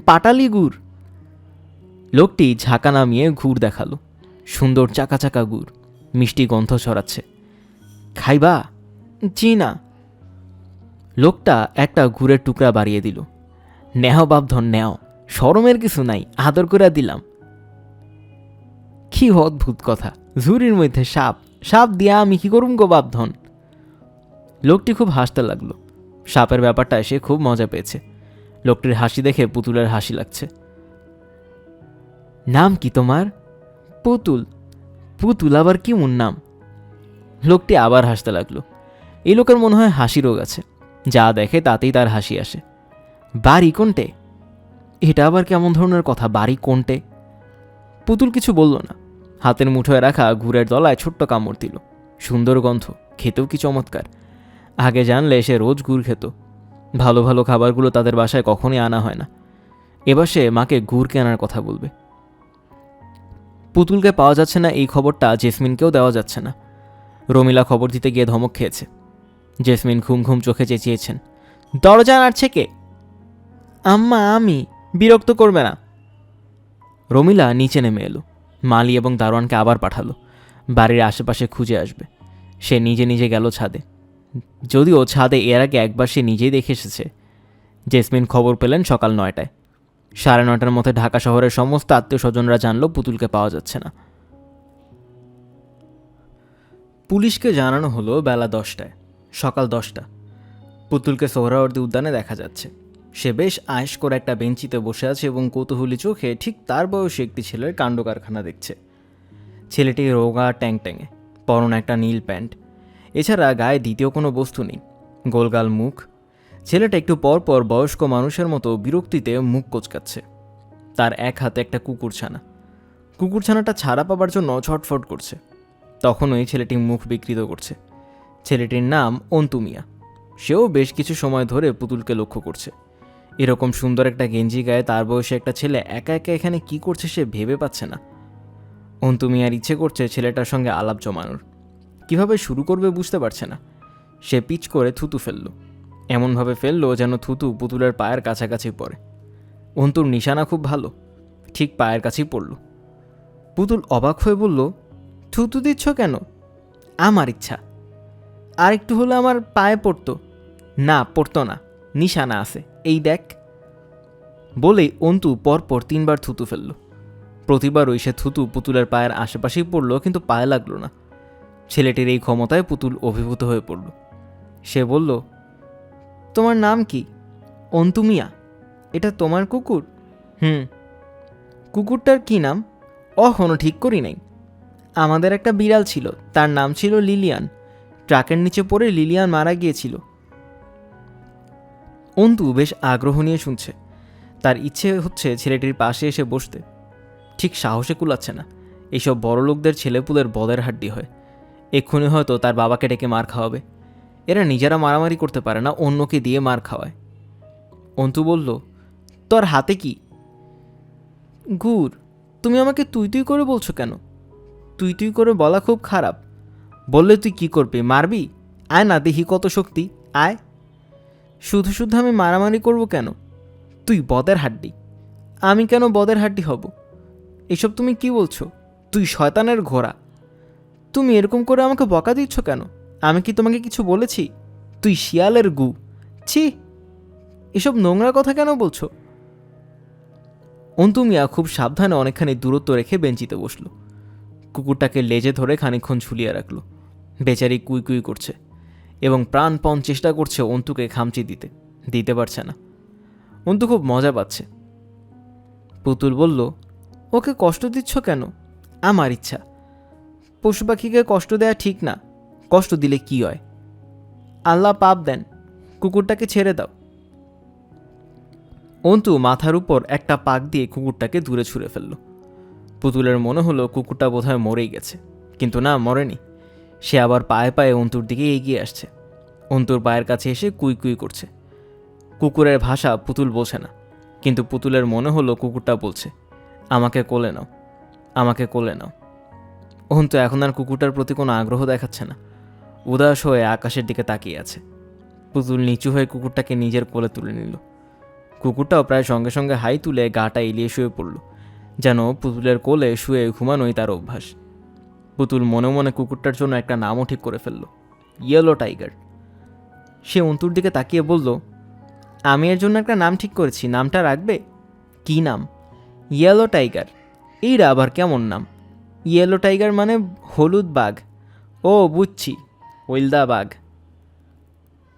পাটালি গুড়। লোকটি ঝাঁকা নামিয়ে গুড় দেখালো, সুন্দর চাকা চাকা গুড়, মিষ্টি গন্ধ ছড়াচ্ছে। খাইবা? জি না। লোকটা একটা গুড়ের টুকরা বাড়িয়ে দিল। নেও বাপধন নেও, শরমের কিছু নাই, আদর করে দিলাম। কি অদ্ভুত কথা, ঝুড়ির মধ্যে সাপ, সাপ দিয়া আমি কি করুম গো বাপধন। লোকটি খুব হাসতে লাগলো। সাপের ব্যাপারটায় সে খুব মজা পেয়েছে। লোকটির হাসি দেখে পুতুলের হাসি লাগছে। নাম কি তোমার? পুতুল। পুতুল আবার কেমন নাম? লোকটি আবার হাসতে লাগলো। এই লোকের মনে হয় হাসি রোগ আছে, যা দেখে তাতেই তার হাসি আসে। বাড়ি কোনটে? এটা আবার কেমন ধরনের কথা, বাড়ি কোনটে? পুতুল কিছু বলল না। হাতের মুঠোয় রাখা গুড়ের দলায় ছোট্ট কামড় দিল। সুন্দর গন্ধ, খেতেও কি চমৎকার। আগে জানলে সে রোজ গুড় খেত। ভালো ভালো খাবারগুলো তাদের বাসায় কখনই আনা হয় না। এবার সে মাকে গুড় কেনার কথা বলবে। পুতুলকে পাওয়া যাচ্ছে না এই খবরটা জেসমিনকেও দেওয়া যাচ্ছে না। রমিলা খবর দিতে গিয়ে ধমক খেয়েছে। জেসমিন ঘুম ঘুম চোখে চেঁচিয়েছেন, দরজা নাড়ছে কে? আম্মা আমি, বিরক্ত করবে না। রমিলা নিচে নেমে এলো। মালি এবং দারোয়ানকে আবার পাঠালো, বাড়ির আশেপাশে খুঁজে আসবে। সে নিজে নিজে গেল ছাদে, যদিও ছাদে এর আগে একবার সে নিজেই দেখে এসেছে। জেসমিন খবর পেলেন সকাল 9টায়। 9:30টার মধ্যে ঢাকা শহরের সমস্ত আত্মীয় স্বজনরা জানল পুতুলকে পাওয়া যাচ্ছে না। পুলিশকে জানানো হলো বেলা 10টায়, সকাল 10টা। পুতুলকে সোহরাওয়ার্দী উদ্যানে দেখা যাচ্ছে। সে বেশ আয়েশ করে একটা বেঞ্চিতে বসে আছে এবং কৌতূহলী চোখে ঠিক তার বয়সী একটি ছেলের কাণ্ড কারখানা দেখছে। ছেলেটি রোগা ট্যাং ট্যাঙে, পরনে একটা নীল প্যান্ট, এছাড়া গায়ে দ্বিতীয় কোনো বস্তু নেই। গোলগাল মুখ, ছেলেটা একটু পর পর বয়স্ক মানুষের মতো বিরক্তিতে মুখ কোচকাচ্ছে। তার এক হাতে একটা কুকুরছানা। কুকুরছানাটা ছাড়া পাবার জন্য ছটফট করছে। তখনই ছেলেটি মুখ বিকৃত করছে। ছেলেটির নাম অন্তু মিয়া। সেও বেশ কিছু সময় ধরে পুতুলকে লক্ষ্য করছে। এরকম সুন্দর একটা গেঞ্জি গায়ে তার বয়সে একটা ছেলে একা একা এখানে কি করছে সে ভেবে পাচ্ছে না। অন্তু মিয়ার ইচ্ছে করছে ছেলেটার সঙ্গে আলাপ জমানোর। কিভাবে শুরু করবে বুঝতে পারছে না। সে পিচ করে থুতু ফেলল, এমনভাবে ফেলল যেন থুতু পুতুলের পায়ের কাছাকাছি পড়ে। অন্তুর নিশানা খুব ভালো, ঠিক পায়ের কাছেই পড়ল। পুতুল অবাক হয়ে বলল, থুতু দিচ্ছ কেন? আমার ইচ্ছা। আর একটু হলে আমার পায়ে পড়তো। না, পড়তো না, নিশানা আছে, এই দেখ। বলেই অন্তু পরপর 3 বার থুতু ফেলল। প্রতিবারই সে থুতু পুতুলের পায়ের আশেপাশেই পড়ল, কিন্তু পায়ে লাগলো না। ছেলেটির এই ক্ষমতায় পুতুল অভিভূত হয়ে পড়ল। সে বলল, তোমার নাম কি? অন্তু মিয়া। এটা তোমার কুকুর? কুকুরটার কি নাম? এখনো ঠিক করি নাই। আমাদের একটা বিড়াল ছিল, তার নাম ছিল লিলিয়ান। ট্রাকের নিচে পড়ে লিলিয়ান মারা গিয়েছিল। অন্তু বেশ আগ্রহ নিয়ে শুনছে। তার ইচ্ছে হচ্ছে ছেলেটির পাশে এসে বসতে, ঠিক সাহসে কুলাচ্ছে না। এইসব বড়লোকদের ছেলেপুলের বদের হাড্ডি হয়। এক্ষুনি হয়তো তার বাবাকে ডেকে মার খাওয়াবে। এরা নিজেরা মারামারি করতে পারে না, অন্যকে দিয়ে মার খাওয়ায়। অন্তু বলল, তোর হাতে কি? ঘুর। তুমি আমাকে তুই তুই করে বলছো কেন? তুই তুই করে বলা খুব খারাপ। বললে তুই কি করবি? মারবি? আয় না দেখি কত শক্তি, আয়। শুধু শুধু আমি মারামারি করব কেন? তুই বদের হাড্ডি। আমি কেন বদের হাড্ডি হব? এসব তুমি কি বলছো? তুই শয়তানের ঘোড়া। তুমি এরকম করে আমাকে বকা দিচ্ছ কেন? আমি কি তোমাকে কিছু বলেছি? তুই শিয়ালের গু। ছি, এসব নোংরা কথা কেন বলছো? অন্তু মিয়া খুব সাবধানে অনেকখানি দূরত্ব রেখে বেঞ্চিতে বসল। কুকুরটাকে লেজে ধরে খানিকক্ষণ ঝুলিয়ে রাখল। বেচারি কুই কুই করছে এবং প্রাণপণ চেষ্টা করছে অন্তুকে খামচি দিতে, দিতে পারছে না। অন্তু খুব মজা পাচ্ছে। পুতুল বলল, ওকে কষ্ট দিচ্ছ কেন? আমার ইচ্ছা। পশু পাখিকে কষ্ট দেয়া ঠিক না। কষ্ট দিলে কি হয়? আল্লাহ পাপ দেন। কুকুরটাকে ছেড়ে দাও। অন্তু মাথার উপর একটা পাক দিয়ে কুকুরটাকে দূরে ছুঁড়ে ফেলল। পুতুলের মনে হলো কুকুরটা বোধহয় মরেই গেছে, কিন্তু না, মরেনি। সে আবার পায়ে পায়ে অন্তুর দিকে এগিয়ে আসছে। অন্তুর পায়ের কাছে এসে কুই কুই করছে। কুকুরের ভাষা পুতুল বোঝে না, কিন্তু পুতুলের মনে হলো কুকুরটা বলছে, আমাকে কোলে নাও, আমাকে কোলে নাও। অন্তু এখন আর কুকুরটার প্রতি কোনো আগ্রহ দেখাচ্ছে না। উদাস হয়ে আকাশের দিকে তাকিয়ে আছে। পুতুল নিচু হয়ে কুকুরটাকে নিজের কোলে তুলে নিল। কুকুরটাও প্রায় সঙ্গে সঙ্গে হাই তুলে গাটা এলিয়ে শুয়ে পড়ল, যেন পুতুলের কোলে শুয়ে ঘুমানোই তার অভ্যাস। পুতুল মনে মনে কুকুরটার জন্য একটা নামও ঠিক করে ফেলল, ইয়েলো টাইগার। সে অন্তুর দিকে তাকিয়ে বলল, আমি এর জন্য একটা নাম ঠিক করেছি, নামটা রাখবে? কি নাম? Yellow tiger. এইটা আবার কেমন নাম? ইয়েলো টাইগার মানে হলুদ বাঘ। ও বুঝছি, ওইলদা বাঘ।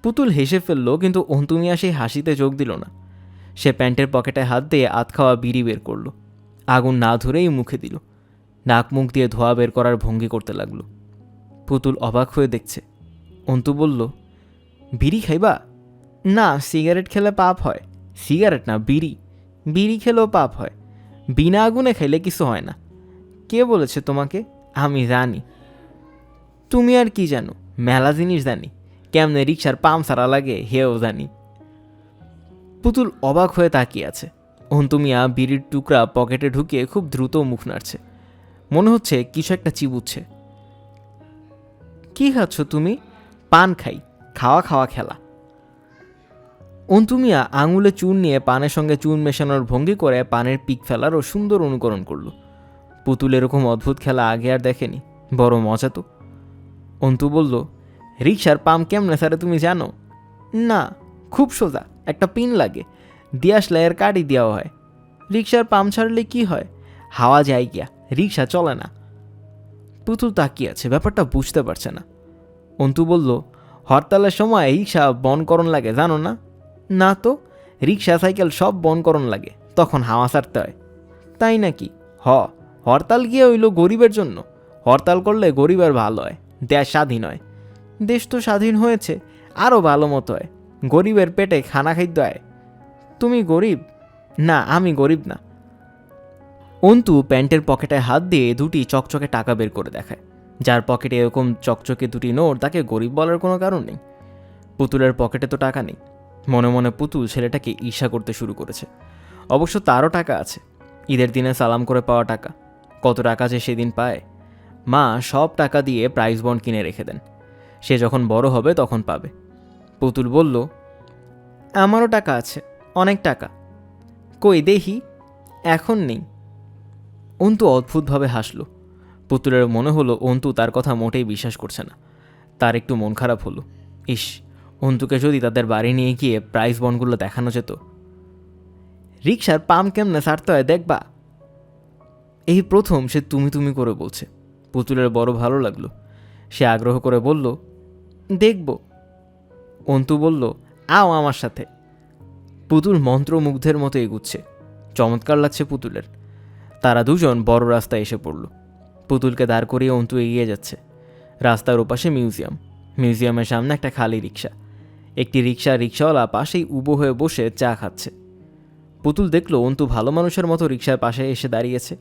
পুতুল হেসে ফেলল, কিন্তু অন্তু মিয়া সেই হাসিতে যোগ দিল না। সে প্যান্টের পকেটে হাত দিয়ে আধ খাওয়া বিড়ি বের করল। আগুন না ধরেই মুখে দিল। নাক মুখ দিয়ে ধোঁয়া বের করার ভঙ্গি করতে লাগল। পুতুল অবাক হয়ে দেখছে। অন্তু বলল, বিড়ি খাইবা? না, সিগারেট খেলে পাপ হয়। সিগারেট না, বিড়ি। বিড়ি খেলেও পাপ হয়। বিনা আগুনে খাইলে কিছু হয় না। কে বলেছে তোমাকে? আমি জানি। তুমি আর কি জানো? মেলা জিনিস জানি। কেমনে রিক্সার পাম্প সারা লাগে হেও জানি। পুতুল অবাক হয়ে তাকিয়ে আছে। অন্তু মিয়া বিড়ির টুকরা পকেটে ঢুকিয়ে খুব দ্রুত মুখ নাড়ছে। মনে হচ্ছে কিছু একটা চিবুচ্ছে। কি খাচ্ছ তুমি? পান খাই। খাওয়া খাওয়া খেলা। অন্তু মিয়া আঙুলে চুন নিয়ে পানের সঙ্গে চুন মেশানোর ভঙ্গি করে পানের পিক ফেলারও সুন্দর অনুকরণ করল। পুতুল এরকম অদ্ভুত খেলা আগে আর দেখেনি, বড় মজা তো। অন্তু বলল, রিক্সার পাম্প কেমনে স্যারে তুমি জানো? না, খুব সোজা, একটা পিন লাগে, দিয়ে আসলে এর কাটি দেওয়া হয়। রিক্সার পাম্প ছাড়লে কি হয়? হাওয়া যায় গিয়া, রিক্সা চলে না। পুতুল তাকিয়ে আছে, ব্যাপারটা বুঝতে পারছে না। অন্তু বলল, হরতালের সময় রিক্সা বনকরণ লাগে জানো না? না তো, রিক্সা সাইকেল সব বনকরণ লাগে, তখন হাওয়া ছাড়তে হয়। তাই নাকি? হরতাল গিয়ে হইল গরিবের জন্য। হরতাল করলে গরিবের ভালো হয়, দেশ স্বাধীন হয়। দেশ তো স্বাধীন হয়েছে, আরও ভালো মতো হয়। গরিবের পেটে খানা খাইতে হয়। তুমি গরিব? না, আমি গরিব না। অন্তু প্যান্টের পকেটে হাত দিয়ে দুটি চকচকে টাকা বের করে দেখায়। যার পকেটে এরকম চকচকে দুটি নোট তাকে গরিব বলার কোনো কারণ নেই। পুতুলের পকেটে তো টাকা নেই। মনে মনে পুতুল ছেলেটাকে ঈর্ষা করতে শুরু করেছে। অবশ্য তারও টাকা আছে, ঈদের দিনে সালাম করে পাওয়া টাকা। কত টাকা যে সেদিন পায়। মা সব টাকা দিয়ে প্রাইজ বন্ড কিনে রেখে দেন, সে যখন বড় হবে তখন পাবে। পুতুল বলল, আমারও টাকা আছে, অনেক টাকা। কই দেখি। এখন নেই। অন্তু অদ্ভুতভাবে হাসল। পুতুলের মনে হলো অন্তু তার কথা মোটেই বিশ্বাস করছে না। তার একটু মন খারাপ হলো। ইস, অন্তুকে যদি তাদের বাড়ি নিয়ে গিয়ে প্রাইজ বন্ডগুলো দেখানো যেত। রিক্সার পাম্প কেমনে ছাড়তে হয় দেখবা। এই প্রথম সে তুমি তুমি করে বলছে। পুতুলের বড় ভালো লাগলো। সে আগ্রহ করে বলল, দেখব। অন্তু বলল, আও আমার সাথে। পুতুল মন্ত্রমুগ্ধের মতো এগুচ্ছে। চমৎকার লাগছে পুতুলের। তারা দুজন বড় রাস্তায় এসে পড়ল। পুতুলকে দাঁড় করিয়ে অন্তু এগিয়ে যাচ্ছে। রাস্তার ওপাশে মিউজিয়াম। মিউজিয়ামের সামনে একটা খালি রিক্সা। একটি রিক্সাওয়ালা পাশেই উবো হয়ে বসে চা খাচ্ছে। পুতুল দেখল অন্তু ভালো মানুষের মতো রিক্সার পাশে এসে দাঁড়িয়েছে।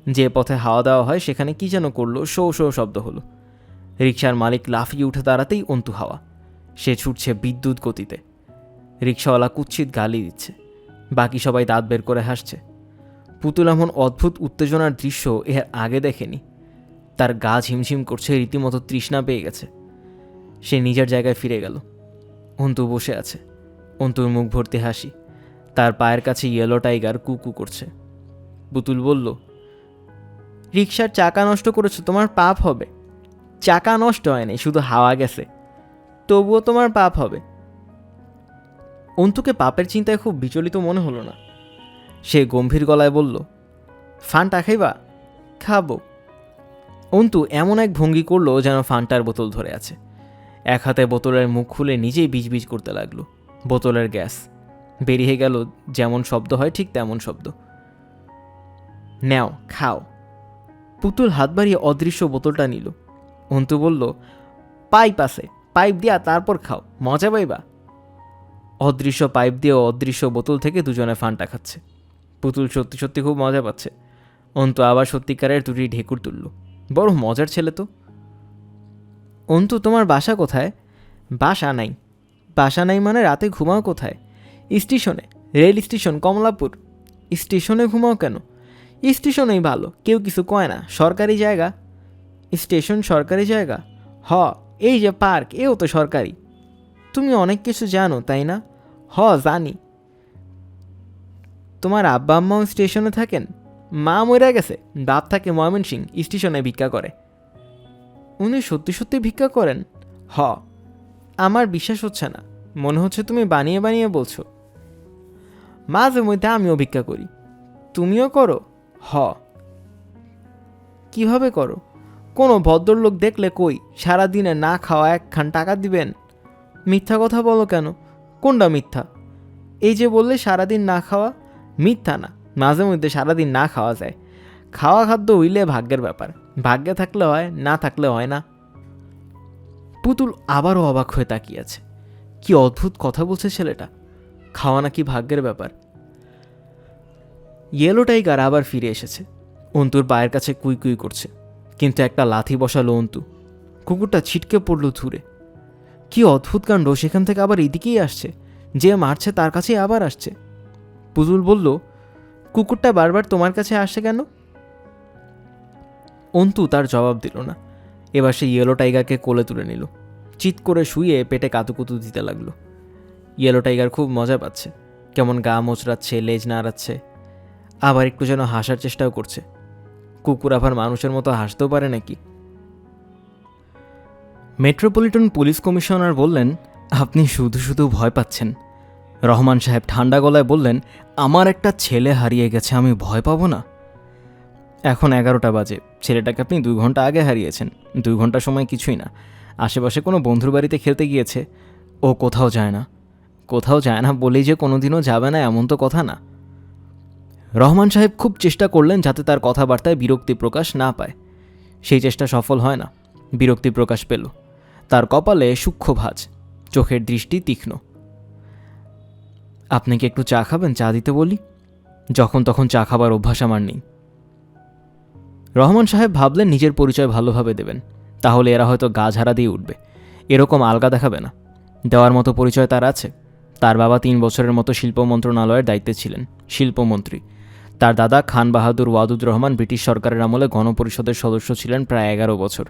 যে পথে হাওয়া দেওয়া হয় সেখানে কি যেন করলো, শো শো শব্দ হলো। রিক্সার মালিক লাফিয়ে উঠে দাঁড়াতেই অন্তু হাওয়া। সে ছুটছে বিদ্যুৎ গতিতে। রিক্সাওয়ালা কুৎসিত গালি দিচ্ছে। বাকি সবাই দাঁত বের করে হাসছে। পুতুল এমন অদ্ভুত উত্তেজনার দৃশ্য এর আগে দেখেনি। তার গা ঝিমঝিম করছে, রীতিমতো তৃষ্ণা পেয়ে গেছে। সে নিজের জায়গায় ফিরে গেল। অন্তু বসে আছে। অন্তুর মুখ ভর্তি হাসি। তার পায়ের কাছে ইয়েলো টাইগার কুকু করছে। পুতুল বলল, রিক্সার চাকা নষ্ট করেছো, তোমার পাপ হবে। চাকা নষ্ট হয়নি, শুধু হাওয়া গেছে, তবুও তোমার পাপ হবে। অন্তুকে পাপের চিন্তায় খুব বিচলিত মনে হলো না। সে গম্ভীর গলায় বলল, ফান্টা খাইবা? খাবো। অন্তু এমন এক ভঙ্গি করলো যেন ফান্টার বোতল ধরে আছে। এক হাতে বোতলের মুখ খুলে নিজেই বিজবিজ করতে লাগলো। বোতলের গ্যাস বেরিয়ে গেল, যেমন শব্দ হয় ঠিক তেমন শব্দ। নেও, খাও। পুতুল হাত বাড়িয়ে অদৃশ্য বোতলটা নিল। অন্তু বলল, পাইপ আছে, পাইপ দিয়া তারপর খাও, মজা পাইবা। অদৃশ্য পাইপ দিয়ে অদৃশ্য বোতল থেকে দুজনে ফান্টা খাচ্ছে। পুতুল সত্যি সত্যি খুব মজা পাচ্ছে। অন্তু আবার সত্যিকারের দুটি ঢেকুর তুলল। বড় মজার ছেলে তো। অন্তু, তোমার বাসা কোথায়? বাসা নাই। বাসা নাই মানে রাতে ঘুমাও কোথায়? স্টেশনে। Rail station Kamalapur. স্টেশনে ঘুমাও কেন? স্টেশনেই ভালো, কেউ কিছু কয় না, সরকারি জায়গা। স্টেশন সরকারি জায়গা? হ, এই যে পার্ক, এও তো সরকারি। তুমি অনেক কিছু জানো তাই না? হ, জানি। তোমার আব্বা আম্মাও স্টেশনে থাকেন? মা মরে গেছে, বাপ থাকে ময়মনসিং, স্টেশনে ভিক্ষা করে। উনি সত্যি সত্যি ভিক্ষা করেন? হ। আমার বিশ্বাস হচ্ছে না, মনে হচ্ছে তুমি বানিয়ে বানিয়ে বলছো। মাঝে মধ্যে আমিও ভিক্ষা করি। তুমিও করো? হ। কিভাবে করো? কোনো ভদ্রলোক দেখলে কই সারাদিনে না খাওয়া একখান টাকা দিবেন? মিথ্যা কথা বলো কেন? কোনটা মিথ্যা? এই যে বললে সারাদিন না খাওয়া, মিথ্যা না। মাঝে মধ্যে সারাদিন না খাওয়া যায়। খাওয়া খাদ্য হইলে ভাগ্যের ব্যাপার, ভাগ্যে থাকলে হয়, না থাকলে হয় না। পুতুল আবারও অবাক হয়ে তাকিয়ে আছে। কি অদ্ভুত কথা বলছে ছেলেটা। খাওয়া নাকি ভাগ্যের ব্যাপার। ইয়েলো টাইগার আবার ফিরে এসেছে। অন্তুর পায়ের কাছে কুই কুই করছে, কিন্তু একটা লাথি বসালো অন্তু। কুকুরটা ছিটকে পড়ল ধুরে। কি অদ্ভুত কাণ্ড, সেখান থেকে আবার এদিকেই আসছে। যে মারছে তার কাছেই আবার আসছে। পুতুল বলল, কুকুরটা বারবার তোমার কাছে আসছে কেন? অন্তু তার জবাব দিল না। এবার সে ইয়েলো টাইগারকে কোলে তুলে নিল। চিৎ করে শুয়ে পেটে কাতুকুতু দিতে লাগলো। ইয়েলো টাইগার খুব মজা পাচ্ছে। কেমন গা মোচড়াচ্ছে, লেজ নাড়াচ্ছে, আবার একটু যেন হাসার চেষ্টাও করছে। কুকুর আবার মানুষের মতো হাসতেও পারে নাকি? মেট্রোপলিটন পুলিশ কমিশনার বললেন, আপনি শুধু শুধু ভয় পাচ্ছেন। রহমান সাহেব ঠান্ডা গলায় বললেন, আমার একটা ছেলে হারিয়ে গেছে, আমি ভয় পাবো না? এখন 11টা বাজে। ছেলেটাকে আপনি 2 ঘন্টা আগে হারিয়েছেন। 2 ঘন্টা সময় কিছুই না। আশেপাশে কোনো বন্ধুর বাড়িতে খেলতে গিয়েছে। ও কোথাও যায় না। কোথাও যায় না বলেই যে কোনোদিনও যাবে না এমন তো কথা না। রহমান সাহেব খুব চেষ্টা করলেন যাতে তার কথাবার্তায় বিরক্তি প্রকাশ না পায়। সেই চেষ্টা সফল হয় না। বিরক্তি প্রকাশ পেল। তার কপালে সূক্ষ্ম ভাঁজ, চোখের দৃষ্টি তীক্ষ্ণ। আপনি কি একটু চা খাবেন? চা দিতে বলি? যখন তখন চা খাবার অভ্যাস আমার নেই। রহমান সাহেব ভাবলেন নিজের পরিচয় ভালোভাবে দেবেন, তাহলে এরা হয়তো গা ঝাড়া দিয়ে উঠবে, এরকম আলগা দেখাবে না। দেওয়ার মতো পরিচয় তার আছে। তার বাবা 3 বছরের মতো শিল্প মন্ত্রণালয়ের দায়িত্বে ছিলেন, শিল্পমন্ত্রী। তার দাদা খান বাহাদুর ওয়াদুদ রহমান ব্রিটিশ সরকারের আমলে গণপরিষদের সদস্য ছিলেন প্রায় 11 বছর,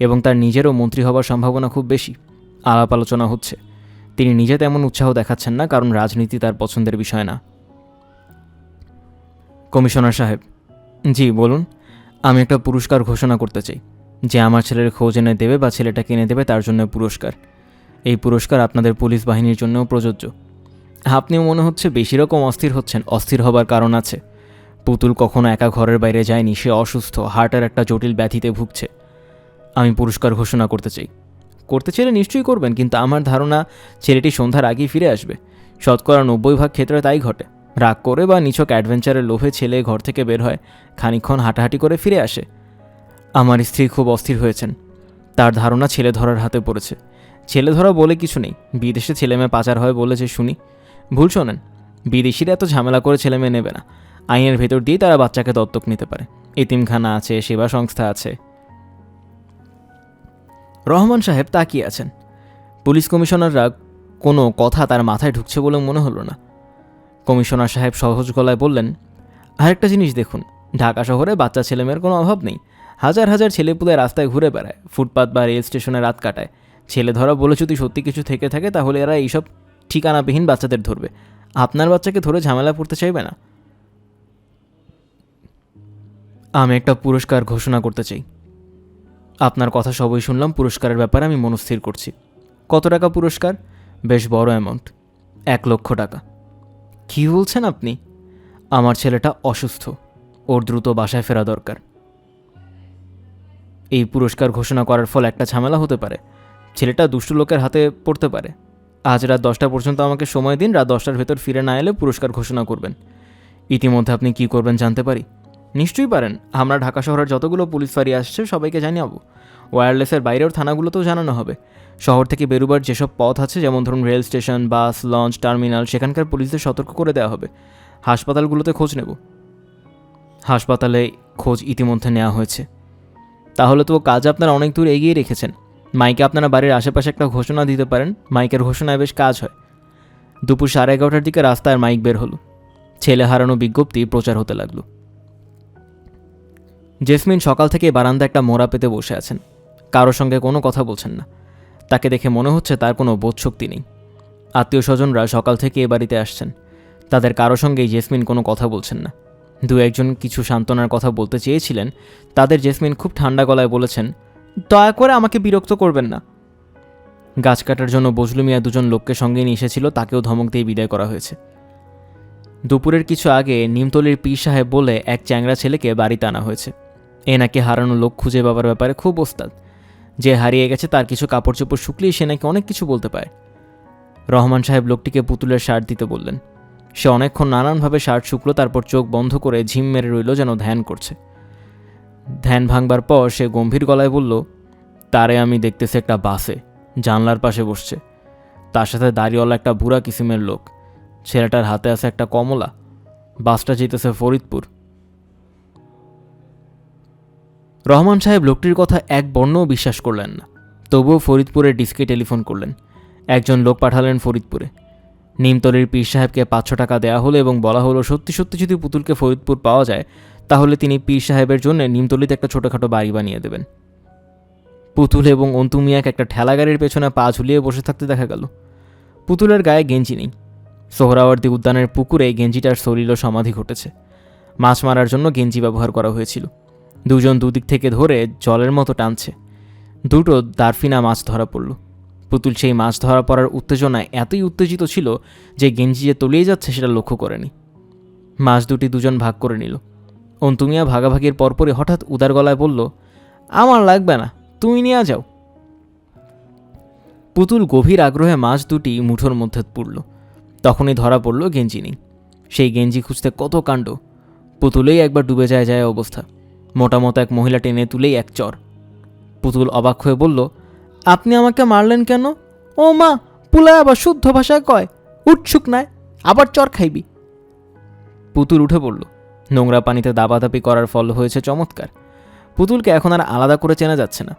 এবং তার নিজেরও মন্ত্রী হবার সম্ভাবনা খুব বেশি। আলাপ আলোচনা হচ্ছে। তিনি নিজে তেমন উৎসাহ দেখাচ্ছেন না, কারণ রাজনীতি তার পছন্দের বিষয় না। কমিশনার সাহেব। জি বলুন। আমি একটা পুরস্কার ঘোষণা করতে চাই। যে আমার ছেলের খোঁজ এনে দেবে বা ছেলেটাকে এনে দেবে তার জন্য পুরস্কার। এই পুরস্কার আপনাদের পুলিশ বাহিনীর জন্যও প্রযোজ্য। আপনিও মনে হচ্ছে বেশি রকম অস্থির হচ্ছেন। অস্থির হবার কারণ আছে। পুতুল কখনো একা ঘরের বাইরে যায়নি। সে অসুস্থ, হার্টের একটা জটিল ব্যাধিতে ভুগছে। আমি পুরস্কার ঘোষণা করতে চাই। করতে চাইলে নিশ্চয়ই করবেন, কিন্তু আমার ধারণা ছেলেটি সন্ধ্যার আগেই ফিরে আসবে। 90% ক্ষেত্রে তাই ঘটে। রাগ করে বা নিছক অ্যাডভেঞ্চারের লোভে ছেলে ঘর থেকে বের হয়, খানিকক্ষণ হাঁটাহাঁটি করে ফিরে আসে। আমার স্ত্রী খুব অস্থির হয়েছেন। তার ধারণা ছেলে ধরার হাতে পড়েছে। ছেলে ধরা বলে কিছু নেই, বিদেশে ছেলেমেয়ে পাচার হয় বলেছে শুনি। ভুল শোনেন। বিদেশিরা এত ঝামেলা করে ছেলেমেয়ে নেবে না। আইনের ভেতর দিয়ে তারা বাচ্চাকে দত্তক নিতে পারে। এতিমখানা আছে, সেবা সংস্থা আছে। রহমান সাহেব তাকিয়ে আছেন। পুলিশ কমিশনাররা কোনো কথা তার মাথায় ঢুকছে বলে মনে হলো না। কমিশনার সাহেব সহজ গলায় বললেন, আরেকটা জিনিস দেখুন, ঢাকা শহরে বাচ্চা ছেলেমেয়ের কোনো অভাব নেই। হাজার হাজার ছেলেপুলে রাস্তায় ঘুরে বেড়ায়, ফুটপাত বা রেল স্টেশনে রাত কাটায়। ছেলে ধরা বলে যদি সত্যি কিছু থেকে থাকে, তাহলে এরা এইসব ঠিকানাবিহীন বাচ্চাদের ধরবে। আপনার বাচ্চাকে ধরে ঝামেলা পড়তে চাইবে না। আমি একটা পুরস্কার ঘোষণা করতে চাই। আপনার কথা সবই শুনলাম। পুরস্কারের ব্যাপারে আমি মনস্থির করছি। কত টাকা পুরস্কার? বেশ বড় অ্যামাউন্ট, 1 লক্ষ টাকা। কী বলছেন আপনি? আমার ছেলেটা অসুস্থ, ওর দ্রুত বাসায় ফেরা দরকার। এই পুরস্কার ঘোষণা করার ফল একটা ঝামেলা হতে পারে। ছেলেটা দুষ্ট লোকের হাতে পড়তে পারে। আজ রাত 10টা পর্যন্ত আমাকে সময় দিন। রাত 10টার ভেতর ফিরে না এলে পুরস্কার ঘোষণা করবেন। ইতিমধ্যে আপনি কি করবেন জানতে পারি? নিশ্চয়ই পারেন। আমরা ঢাকা শহরের যতগুলো পুলিশ ফাঁড়ি আসছে সবাইকে জানাবো। ওয়্যারলেসের বাইরেও থানাগুলোতেও জানানো হবে। শহর থেকে বেরোবার যেসব পথ আছে, যেমন ধরুন রেল স্টেশন, বাস, লঞ্চ, টার্মিনাল, সেখানকার পুলিশদের সতর্ক করে দেওয়া হবে। হাসপাতালগুলোতে খোঁজ নেব। হাসপাতালে খোঁজ ইতিমধ্যে নেওয়া হয়েছে। তাহলে তো কাজ আপনারা অনেক দূর এগিয়ে রেখেছেন। মাইকে আপনারা বাড়ির আশেপাশে একটা ঘোষণা দিতে পারেন। মাইকের ঘোষণায় বেশ কাজ হয়। দুপুর 11:30টার দিকে রাস্তায় মাইক বের হলো। ছেলে হারানো বিজ্ঞপ্তি প্রচার হতে লাগলো। জেসমিন সকাল থেকে বারান্দা একটা মোড়া পেতে বসে আছেন। কারো সঙ্গে কোনো কথা বলছেন না। তাকে দেখে মনে হচ্ছে তার কোনো বোধশক্তি নেই। আত্মীয় স্বজনরা সকাল থেকে এ বাড়িতে আসছেন। তাদের কারো সঙ্গেই জেসমিন কোনো কথা বলছেন না। 2-1জন কিছু সান্ত্বনার কথা বলতে চেয়েছিলেন। তাদের জেসমিন খুব ঠান্ডা গলায় বলেছেন, দয়া করে আমাকে বিরক্ত করবেন না। গাছ কাটার জন্য বজলু মিয়া 2জন লোককে সঙ্গে নিয়ে এসেছিল, তাকেও ধমক দিয়ে বিদায় করা হয়েছে। দুপুরের কিছু আগে নিমতলির পীর সাহেব বলে এক চ্যাংড়া ছেলেকে বাড়িতে আনা হয়েছে। এ নাকি হারানো লোক খুঁজে পাবার ব্যাপারে খুব ওস্তাদ। যে হারিয়ে গেছে তার কিছু কাপড় চোপড় শুকলিয়ে সে নাকি অনেক কিছু বলতে পারে। রহমান সাহেব লোকটিকে পুতুলের শার্ট দিতে বললেন। সে অনেকক্ষণ নানানভাবে শার্ট শুকলো, তারপর চোখ বন্ধ করে ঝিম মেরে রইল, যেন ধ্যান করছে। ধ্যান ভাঙবার পর সে গম্ভীর গলায় বলল, তারে আমি দেখতেছি একটা বাসে, জানলার পাশে বসছে। তার সাথে দাড়িওয়ালা একটা বুড়া কিসিমের লোক। ছেলেটার হাতে আছে একটা কমলা। বাসটা যেতেছে ফরিদপুর। রহমান সাহেব লোকটির কথা এক বর্ণও বিশ্বাস করলেন না। তবুও ফরিদপুরের ডিস্কে টেলিফোন করলেন। একজন লোক পাঠালেন ফরিদপুরে। নিমতলির পীর সাহেবকে 500 টাকা দেওয়া হলো এবং বলা হলো সত্যি সত্যি যদি পুতুলকে ফরিদপুর পাওয়া যায়, তাহলে তিনি পীর সাহেবের জন্য নিমতলিতে একটা ছোটোখাটো বাড়ি বানিয়ে দেবেন। পুতুল এবং অন্তু মিয়াকে একটা ঠেলাগাড়ির পেছনে পা ঝুলিয়ে বসে থাকতে দেখা গেল। পুতুলের গায়ে গেঞ্জি নেই। সোহরাওয়ার্দী উদ্যানের পুকুরে গেঞ্জিটার সলিল সমাধি ঘটেছে। মাছ মারার জন্য গেঞ্জি ব্যবহার করা হয়েছিল। 2জন দুদিক থেকে ধরে জলের মতো টানছে। 2টো দারফিনা মাছ ধরা পড়ল। পুতুল সেই মাছ ধরা পড়ার উত্তেজনায় এতই উত্তেজিত ছিল যে গেঞ্জি যে তলিয়ে যাচ্ছে সেটা লক্ষ্য করেনি। মাছ দুটি 2জন ভাগ করে নিল। অন্তু মিয়া ভাগাভাগির পরপরই হঠাৎ উদার গলায় বলল, আমার লাগবে না, তুমি নিয়ে যাও। পুতুল গভীর আগ্রহে মাছ দুটি মুঠোর মধ্যে পুরল। তখনই ধরা পড়ল গেঞ্জি নেই। সেই গেঞ্জি খুঁজতে কত কাণ্ড। পুতুলেই একবার ডুবে যায় অবস্থা। মোটামতো এক মহিলা টেনে তুলেই এক চর। পুতুল অবাক হয়ে বলল, আপনি আমাকে মারলেন কেন? ও মা, পুলায় আবার শুদ্ধ ভাষায় কয়, উৎসুক নয়। আবার চর খাইবি। পুতুল উঠে পড়ল। নোংরা পানিতে দাপাদাপি করার ফল হয়েছে চমৎকার। পুতুলকে এখন আর আলাদা করে চেনা যাচ্ছে না।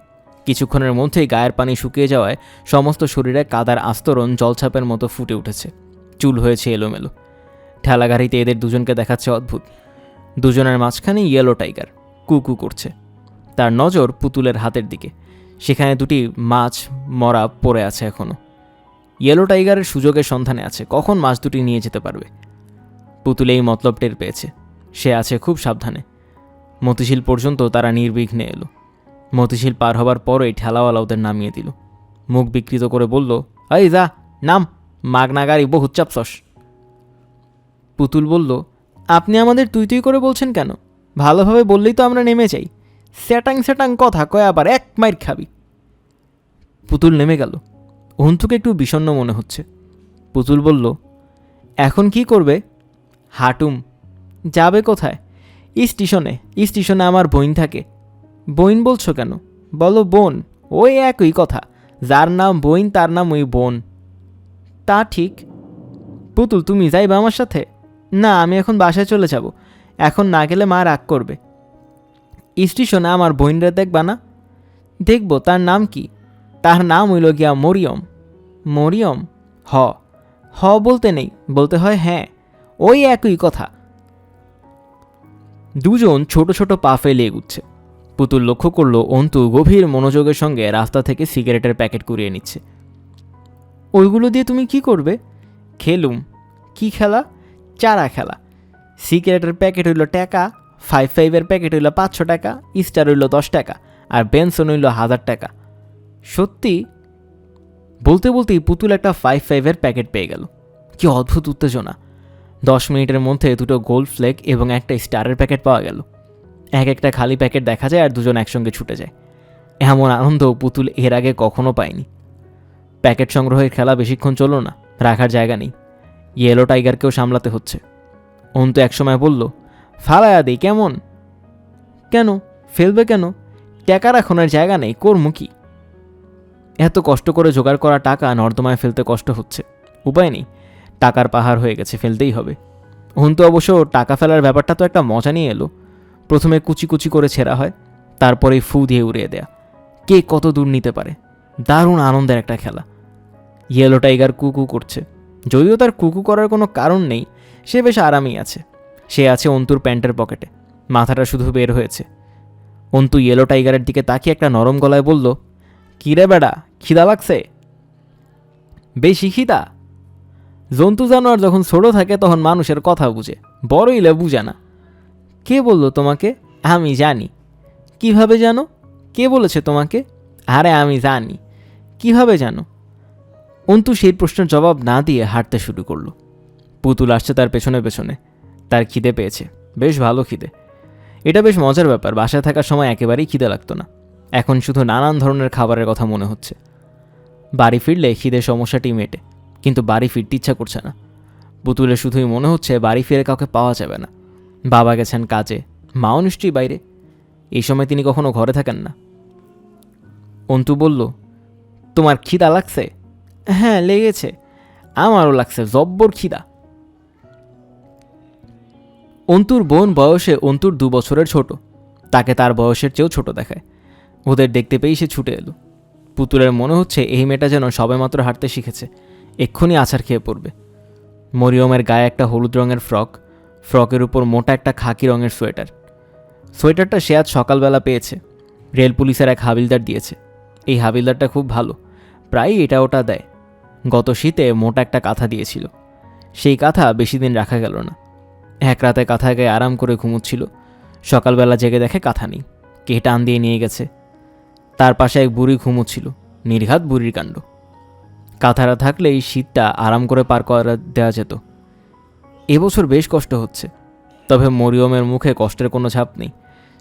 কিছুক্ষণের মধ্যেই গায়ের পানি শুকিয়ে যাওয়ায় সমস্ত শরীরে কাদার আস্তরণ জলছাপের মতো ফুটে উঠেছে। চুল হয়েছে এলোমেলো। ঠেলাগাড়িতে এদের দুজনকে দেখাচ্ছে অদ্ভুত। দুজনের মাঝখানে ইয়েলো টাইগার কুকু করছে। তার নজর পুতুলের হাতের দিকে। সেখানে দুটি মাছ মরা পড়ে আছে এখনও। ইয়েলো টাইগারের সুযোগের সন্ধানে আছে, কখন মাছ দুটি নিয়ে যেতে পারবে। পুতুল এই মতলব টের পেয়েছে। সে আছে খুব সাবধানে। মতিঝিল পর্যন্ত তারা নির্বিঘ্নে এলো। মতিঝিল পার হবার পরই ঠেলাওয়ালা ওদের নামিয়ে দিল। মুখ বিকৃত করে বলল, এই যা নাম, মাগনা গাড়ি বহুত চাপসস। পুতুল বলল, আপনি আমাদের তুই তুই করে বলছেন কেন? ভালোভাবে বললেই তো আমরা নেমে যাই। স্যাটাং স্যাটাং কথা কয় আবার এক মাইর খাবি। পুতুল নেমে গেল। অন্তুকে একটু বিষণ্ণ মনে হচ্ছে। পুতুল বলল, এখন কি করবে? হাঁটুম। যাবে কোথায়? স্টেশনে। স্টেশনে আমার বোন থাকে। বোন বলছো কেন? বলো বোন। ওই একই কথা, যার নাম বোন তার নাম ওই বোন। তা ঠিক। পুতুল, তুমি যাইবা আমার সাথে? না, আমি এখন বাসায় চলে যাব। এখন না গেলে মা রাগ করবে। স্টেশনে আমার বোনরা দেখবা না? দেখব। তার নাম কি? তার নাম হইল গিয়া মরিয়ম। মরিয়ম? হ। হ বলতে নেই, বলতে হয় হ্যাঁ। ওই একই কথা। দুজন ছোট ছোট পা ফেলে এগুচ্ছে। পুতুল লক্ষ্য করল অন্তু গভীর মনোযোগের সঙ্গে রাস্তা থেকে সিগারেটের প্যাকেট কুড়িয়ে নিচ্ছে। ওইগুলো দিয়ে তুমি কি করবে? খেলুম। কি খেলা? চারা খেলা। সিগারেটের প্যাকেট হইল টাকা, 5-5-এর প্যাকেট হইল 500 টাকা, স্টার হইল 10 টাকা, আর বেনসন হইল 1000 টাকা। সত্যি? বলতে বলতেই পুতুল একটা 5-5-এর প্যাকেট পেয়ে গেল। কি অদ্ভুত উত্তেজনা! 10 মিনিটের মধ্যে দুটো গোল্ড ফ্লেক এবং একটা স্টারের প্যাকেট পাওয়া গেল। এক একটা খালি প্যাকেট দেখা যায় আর দুজন একসঙ্গে ছুটে যায়। এমন আনন্দ পুতুল এর আগে কখনো পায়নি। প্যাকেট সংগ্রহের খেলা বেশিক্ষণ চলল না, রাখার জায়গা নেই। ইয়েলো টাইগারকেও সামলাতে হচ্ছে। অন্তু একসময় বলল, ফালায়া দেই কেমন? কেন ফেলবে কেন? টাকা রাখনের জায়গা নেই, কর্ম কি? এত কষ্ট করে জোগাড় করা টাকা নর্দমায় ফেলতে কষ্ট হচ্ছে, উপায় নেই। টাকার পাহাড় হয়ে গেছে, ফেলতেই হবে। অন্তু অবশ্য টাকা ফেলার ব্যাপারটা তো একটা মজা নিয়ে এলো। প্রথমে কুচি কুচি করে ছেঁড়া হয়, তারপরেই ফু দিয়ে উড়িয়ে দেয়া। কে কত দূর নিতে পারে? দারুণ আনন্দের একটা খেলা। ইয়েলো টাইগার কুকু করছে। যদিও তার কুকু করার কোনো কারণ নেই, সে বেশ আরামই আছে। সে আছে অন্তুর প্যান্টের পকেটে, মাথাটা শুধু বের হয়েছে। অন্তু ইয়েলো টাইগারের দিকে তাকিয়ে একটা নরম গলায় বলল, কিরে বেড়া, খিদা লাগছে? বেশি খিদা? জন্তু জানোয়ার যখন ছোট থাকে তখন মানুষের কথা বুঝে, বড় হইলে বুঝে না। কে বলল তোমাকে? আমি জানি। কিভাবে জানো? কে বলেছে তোমাকে? আরে আমি জানি। কিভাবে জানো? অন্তু সেই প্রশ্নের জবাব না দিয়ে হাঁটতে শুরু করলো। পুতুল আসছে তার পেছনে পেছনে। তার খিদে পেয়েছে, বেশ ভালো খিদে। এটা বেশ মজার ব্যাপার, বাসায় থাকার সময় একেবারেই খিদে লাগতো না। এখন শুধু নানান ধরনের খাবারের কথা মনে হচ্ছে। বাড়ি ফিরলে খিদে সমস্যাটি মেটে, কিন্তু বাড়ি ফিরতে ইচ্ছা করছে না। পুতুলের শুধুই মনে হচ্ছে বাড়ি ফিরে কাউকে পাওয়া যাবে না। বাবা গেছেন কাজে, মাও নিশ্চয়ই বাইরে। এই সময় তিনি কখনো ঘরে থাকেন না। অন্তু বলল, তোমার খিদা লাগছে? হ্যাঁ লেগেছে, আমারও লাগছে জব্বর খিদা। অন্তুর বোন বয়সে অন্তুর 2 বছরের ছোট। তাকে তার বয়সের চেয়েও ছোট দেখায়। ওদের দেখতে পেয়েই সে ছুটে এলো। পুতুলের মনে হচ্ছে এই মেয়েটা যেন সবেমাত্র হাঁটতে শিখেছে, এক্ষুনি আছাড় খেয়ে পড়বে। মরিয়মের গায়ে একটা হলুদ রঙের ফ্রক, ফ্রকের উপর মোটা একটা খাকি রঙের সোয়েটার। সোয়েটারটা সে আজ সকালবেলা পেয়েছে, রেল পুলিশের এক হাবিলদার দিয়েছে। এই হাবিলদারটা খুব ভালো, প্রায়ই এটা ওটা দেয়। গত শীতে মোটা একটা কাঁথা দিয়েছিল, সেই কাঁথা বেশি দিন রাখা গেল না। এক রাতে কাঁথা গায়ে আরাম করে ঘুমুচ্ছিল, সকালবেলা জেগে দেখে কাঁথা নেই, কে টান দিয়ে নিয়ে গেছে। তার পাশে এক বুড়ি ঘুমুচ্ছিল, নির্ঘাত বুড়ির কাণ্ড। কাঁথারা থাকলে এই শীতটা আরাম করে পার করা দেওয়া যেত। এবছর বেশ কষ্ট হচ্ছে, তবে মরিয়মের মুখে কষ্টের কোনো ছাপ নেই।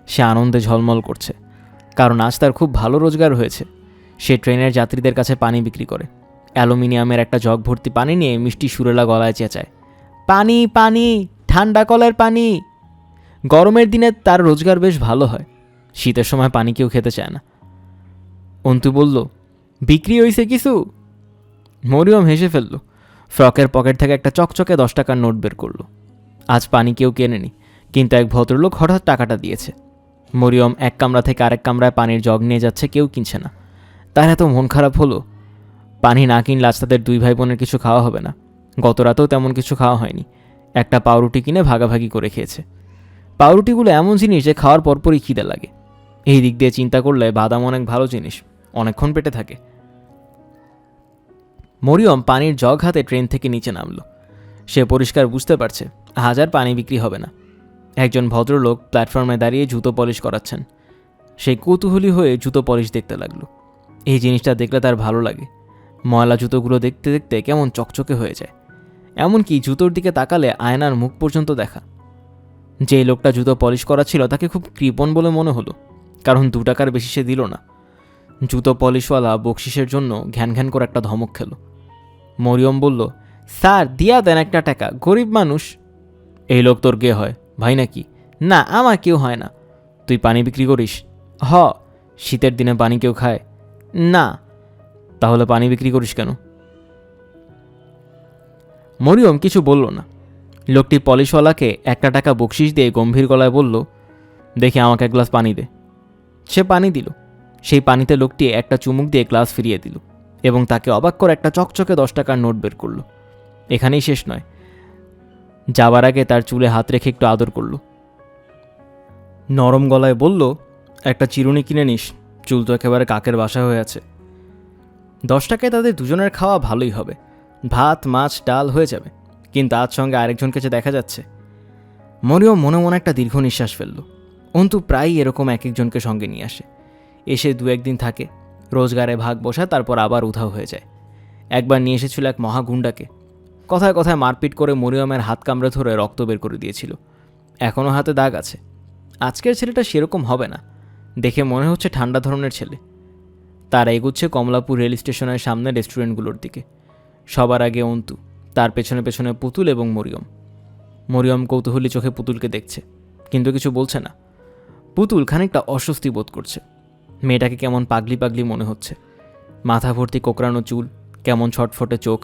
সে আনন্দে ঝলমল করছে, কারণ আজ তার খুব ভালো রোজগার হয়েছে। সে ট্রেনের যাত্রীদের কাছে পানি বিক্রি করে। অ্যালুমিনিয়ামের একটা জগ ভর্তি পানি নিয়ে মিষ্টি সুরেলা গলায় চেঁচায়, পানি পানি, ঠান্ডা কলের পানি। গরমের দিনে তার রোজগার বেশ ভালো হয়, শীতের সময় পানি কেউ খেতে চায় না। অন্তু বলল, বিক্রি হয়েছে কিছু? মরিয়ম হেসে ফেলল। ফ্রকের পকেট থেকে একটা চকচকে 10 টাকার নোট বের করলো। আজ পানি কেউ কেনেনি, কিন্তু এক ভদ্রলোক হঠাৎ টাকাটা দিয়েছে। মরিয়ম এক কামরা থেকে আরেক কামরায় পানির জগ নিয়ে যাচ্ছে, কেউ কিনছে না। তার এত মন খারাপ হলো। পানি না কিনলে আজ তাদের 2 ভাই বোনের কিছু খাওয়া হবে না। গত রাতেও তেমন কিছু খাওয়া হয়নি। একটা পাউরুটি কিনে ভাগাভাগি করে খেয়েছে। পাউরুটিগুলো এমন জিনিস যে খাওয়ার পরপরই খিদে লাগে। এই দিক দিয়ে চিন্তা করলে বাদাম অনেক ভালো জিনিস, অনেকক্ষণ পেটে থাকে। মরিয়ম পানির জগ হাতে ট্রেন থেকে নিচে নামল। সে পরিষ্কার বুঝতে পারছে আজ আর পানি বিক্রি হবে না। একজন ভদ্রলোক প্ল্যাটফর্মে দাঁড়িয়ে জুতো পলিশ করাচ্ছেন। সে কৌতূহলী হয়ে জুতো পলিশ দেখতে লাগলো। এই জিনিসটা দেখলে তার ভালো লাগে। ময়লা জুতোগুলো দেখতে দেখতে কেমন চকচকে হয়ে যায়। এমনকি জুতোর দিকে তাকালে আয়নার মুখ পর্যন্ত দেখা। যেই লোকটা জুতো পলিশ করাচ্ছিল তাকে খুব কৃপণ বলে মনে হলো, কারণ 2 টাকার বেশি সে দিল না। জুতো পলিশওয়ালা বকশিসের জন্য ঘ্যান ঘ্যান করে একটা ধমক খেল। মরিয়ম বলল, স্যার দিয়া দেন 1 টাকা, গরিব মানুষ। এই লোক তোর কে হয়, ভাই নাকি? না, আমার কেউ হয় না। তুই পানি বিক্রি করিস? হ। শীতের দিনে পানি কেউ খায়? না। তাহলে পানি বিক্রি করিস কেন? মরিয়ম কিছু বলল না। লোকটি পলিশওয়ালাকে 1 টাকা বকশিস দিয়ে গম্ভীর গলায় বলল, দেখে আমাকে 1 গ্লাস পানি দে। সে পানি দিল। সেই পানিতে লোকটি একটা চুমুক দিয়ে গ্লাস ফিরিয়ে দিল এবং তাকে অবাক করে একটা চকচকে 10 টাকার নোট বের করল। এখানেই শেষ নয়, যাবার আগে তার চুলে হাত রেখে একটু আদর করল। নরম গলায় বলল, একটা চিরুনি কিনে নিস, চুল তো একেবারে কাকের বাসা হয়ে আছে। 10 টাকায় তাদের দুজনের খাওয়া ভালোই হবে। ভাত, মাছ, ডাল হয়ে যাবে। কিন্তু আজ সঙ্গে আরেকজনকে যে দেখা যাচ্ছে। মরিয়ম মনে মনে একটা দীর্ঘ নিঃশ্বাস ফেলল। অন্তু প্রায়ই এরকম এক একজনকে সঙ্গে নিয়ে আসে। এসে 2-1 দিন থাকে, রোজগারে ভাগ বসায়, তারপর আবার উধাও হয়ে যায়। একবার নিয়ে এসেছিল এক মহাগুন্ডাকে। কথায় কথায় মারপিট করে মরিয়মের হাত কামড়ে ধরে রক্ত বের করে দিয়েছিল। এখনও হাতে দাগ আছে। আজকের ছেলেটা সেরকম হবে না, দেখে মনে হচ্ছে ঠান্ডা ধরনের ছেলে। তারা এগুচ্ছে কমলাপুর রেল স্টেশনের সামনে রেস্টুরেন্টগুলোর দিকে। সবার আগে অন্তু, তার পেছনে পেছনে পুতুল এবং মরিয়ম। মরিয়ম কৌতূহলী চোখে পুতুলকে দেখছে, কিন্তু কিছু বলছে না। পুতুল খানিকটা অস্বস্তি বোধ করছে। মেয়েটাকে কেমন পাগলি পাগলি মনে হচ্ছে। মাথা ভর্তি কোকড়ানো চুল, কেমন ছটফটে চোখ,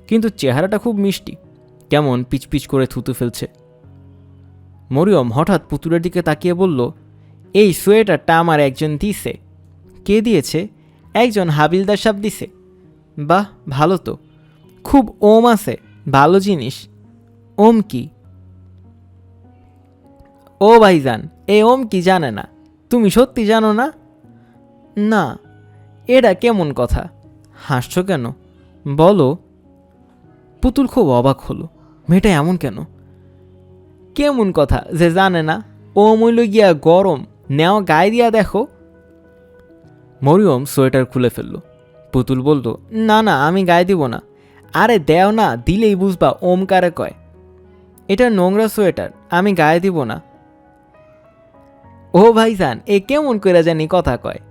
কিন্তু চেহারাটা খুব মিষ্টি, কেমন পিচপিচ করে থুতু ফেলছে। মরিয়ম হঠাৎ পুতুলের দিকে তাকিয়ে বলল, এই সোয়েটারটা আমার একজন দিছে। কে দিয়েছে? একজন হাবিলদার সাহেব দিছে। বাহ, ভালো তো, খুব ওম আছে, ভালো জিনিস। ওম কি? ও ভাইজান, এই ওম কি জানে না? তুমি সত্যি জানো না? না। এটা কেমন কথা? হাসছ কেন? বলো। পুতুল খুব অবাক হলো, মেয়েটা এমন কেন? কেমন কথা যে জানে না? ও মইল গিয়া গরম, নেও গায়ে দিয়া দেখো। মরিয়ম সোয়েটার খুলে ফেলল। পুতুল বলল, না না, আমি গায়ে দিব না। আরে দেও না, দিলেই বুঝবা ওম কারে কয়। এটা নোংরা সোয়েটার, আমি গায়ে দিব না। ও ভাইজান, এ কেমন করে জানি কথা কয়।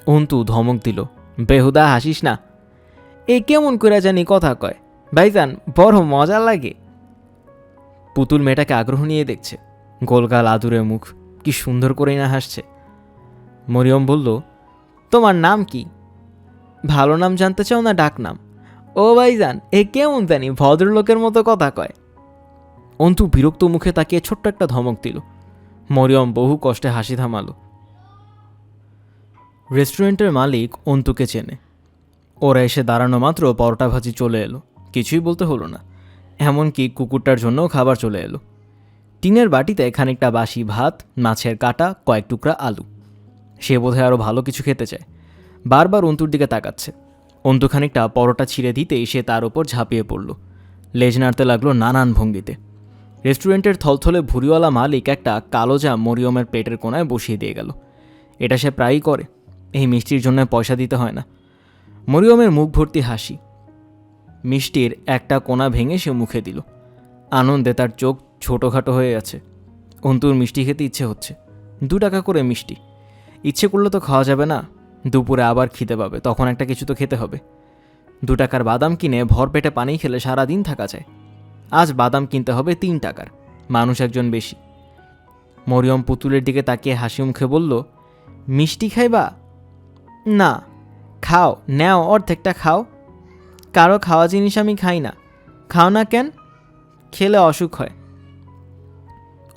অন্তু ধমক দিল, বেহুদা হাসিস না। এ কেমন করে জানি কথা কয় ভাইজান, বড় মজা লাগে। পুতুল মেয়েটাকে আগ্রহ নিয়ে দেখছে। গোলগাল আদুরে মুখ, কি সুন্দর করেই না হাসছে। মরিয়ম বলল, তোমার নাম কি? ভালো নাম জানতে চাও না ডাক নাম? ও ভাইজান, এ কেমন জানি ভদ্রলোকের মতো কথা কয়। অন্তু বিরক্ত মুখে তাকিয়ে ছোট্ট একটা ধমক দিল। মরিয়ম বহু কষ্টে হাসি থামালো। রেস্টুরেন্টের মালিক অন্তুকে চেনে। ওরা এসে দাঁড়ানো মাত্র পরোটা ভাজি চলে এলো, কিছুই বলতে হলো না। এমনকি কুকুরটার জন্যও খাবার চলে এলো। টিনের বাটিতে খানিকটা বাসি ভাত, মাছের কাটা, কয়েক টুকরা আলু। সে বোধহয় আরও ভালো কিছু খেতে চায়। বারবার অন্তুর দিকে তাকাচ্ছে। অন্তু খানিকটা পরোটা ছিঁড়ে দিতেই সে তার ওপর ঝাঁপিয়ে পড়ল। লেজ নাড়তে লাগলো নানান ভঙ্গিতে। রেস্টুরেন্টের থলথলে ভুড়িওয়ালা মালিক একটা কালো জাম মরিয়মের প্লেটের কোনায় বসিয়ে দিয়ে গেল। এটা সে প্রায়ই করে, এই মিষ্টির জন্য পয়সা দিতে হয় না। মরিয়মের মুখ ভর্তি হাসি। মিষ্টির একটা কোনা ভেঙে সে মুখে দিল। আনন্দে তার চোখ ছোটোখাটো হয়ে আছে। অন্তুর মিষ্টি খেতে ইচ্ছে হচ্ছে। 2 টাকা করে মিষ্টি। ইচ্ছে করলে তো খাওয়া যাবে না। দুপুরে আবার খিদে পাবে, তখন একটা কিছু তো খেতে হবে। 2 টাকার বাদাম কিনে ভর পেটে পানি খেলে সারাদিন থাকা যায়। আজ বাদাম কিনতে হবে 3 টাকার, মানুষ একজন বেশি। মরিয়ম পুতুলের দিকে তাকিয়ে হাসি মুখে বলল, মিষ্টি খাইবা? না। খাও, নেও, অর্ধেকটা খাও। কারো খাওয়া জিনিস আমি খাই না। খাও না কেন? খেলে অসুখ হয়।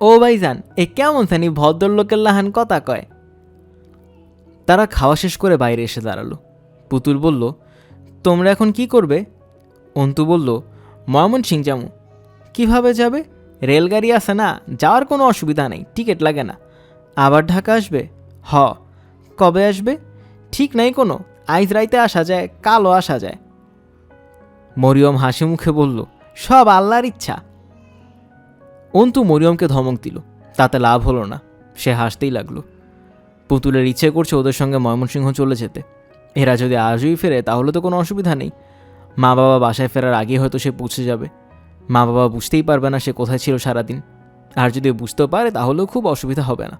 ও ভাইজান, এ কেমন জানি ভদ্রলোকের লাহান কথা কয়। তারা খাওয়া শেষ করে বাইরে এসে দাঁড়ালো। পুতুল বলল, তোমরা এখন কি করবে? অন্তু বলল, ময়মনসিং যামু। কিভাবে যাবে? রেলগাড়ি আছে না, যাওয়ার কোনো অসুবিধা নেই, টিকিট লাগে না। আবার ঢাকা আসবে? হ। কবে আসবে? ঠিক নাই কোনো, আইজ রাইতে আসা যায়, কালও আসা যায়। মরিয়ম হাসি মুখে বলল, সব আল্লাহর ইচ্ছা। অন্তু মরিয়মকে ধমক দিল, তাতে লাভ হলো না, সে হাসতেই লাগলো। পুতুলের ইচ্ছে করছে ওদের সঙ্গে ময়মনসিংহ চলে যেতে। এরা যদি আজই ফেরে তাহলে তো কোনো অসুবিধা নেই। মা বাবা বাসায় ফেরার আগে হয়তো সে পৌঁছে যাবে। মা বাবা বুঝতেই পারবে না সে কোথায় ছিল সারাদিন। আর যদি বুঝতেও পারে তাহলেও খুব অসুবিধা হবে না।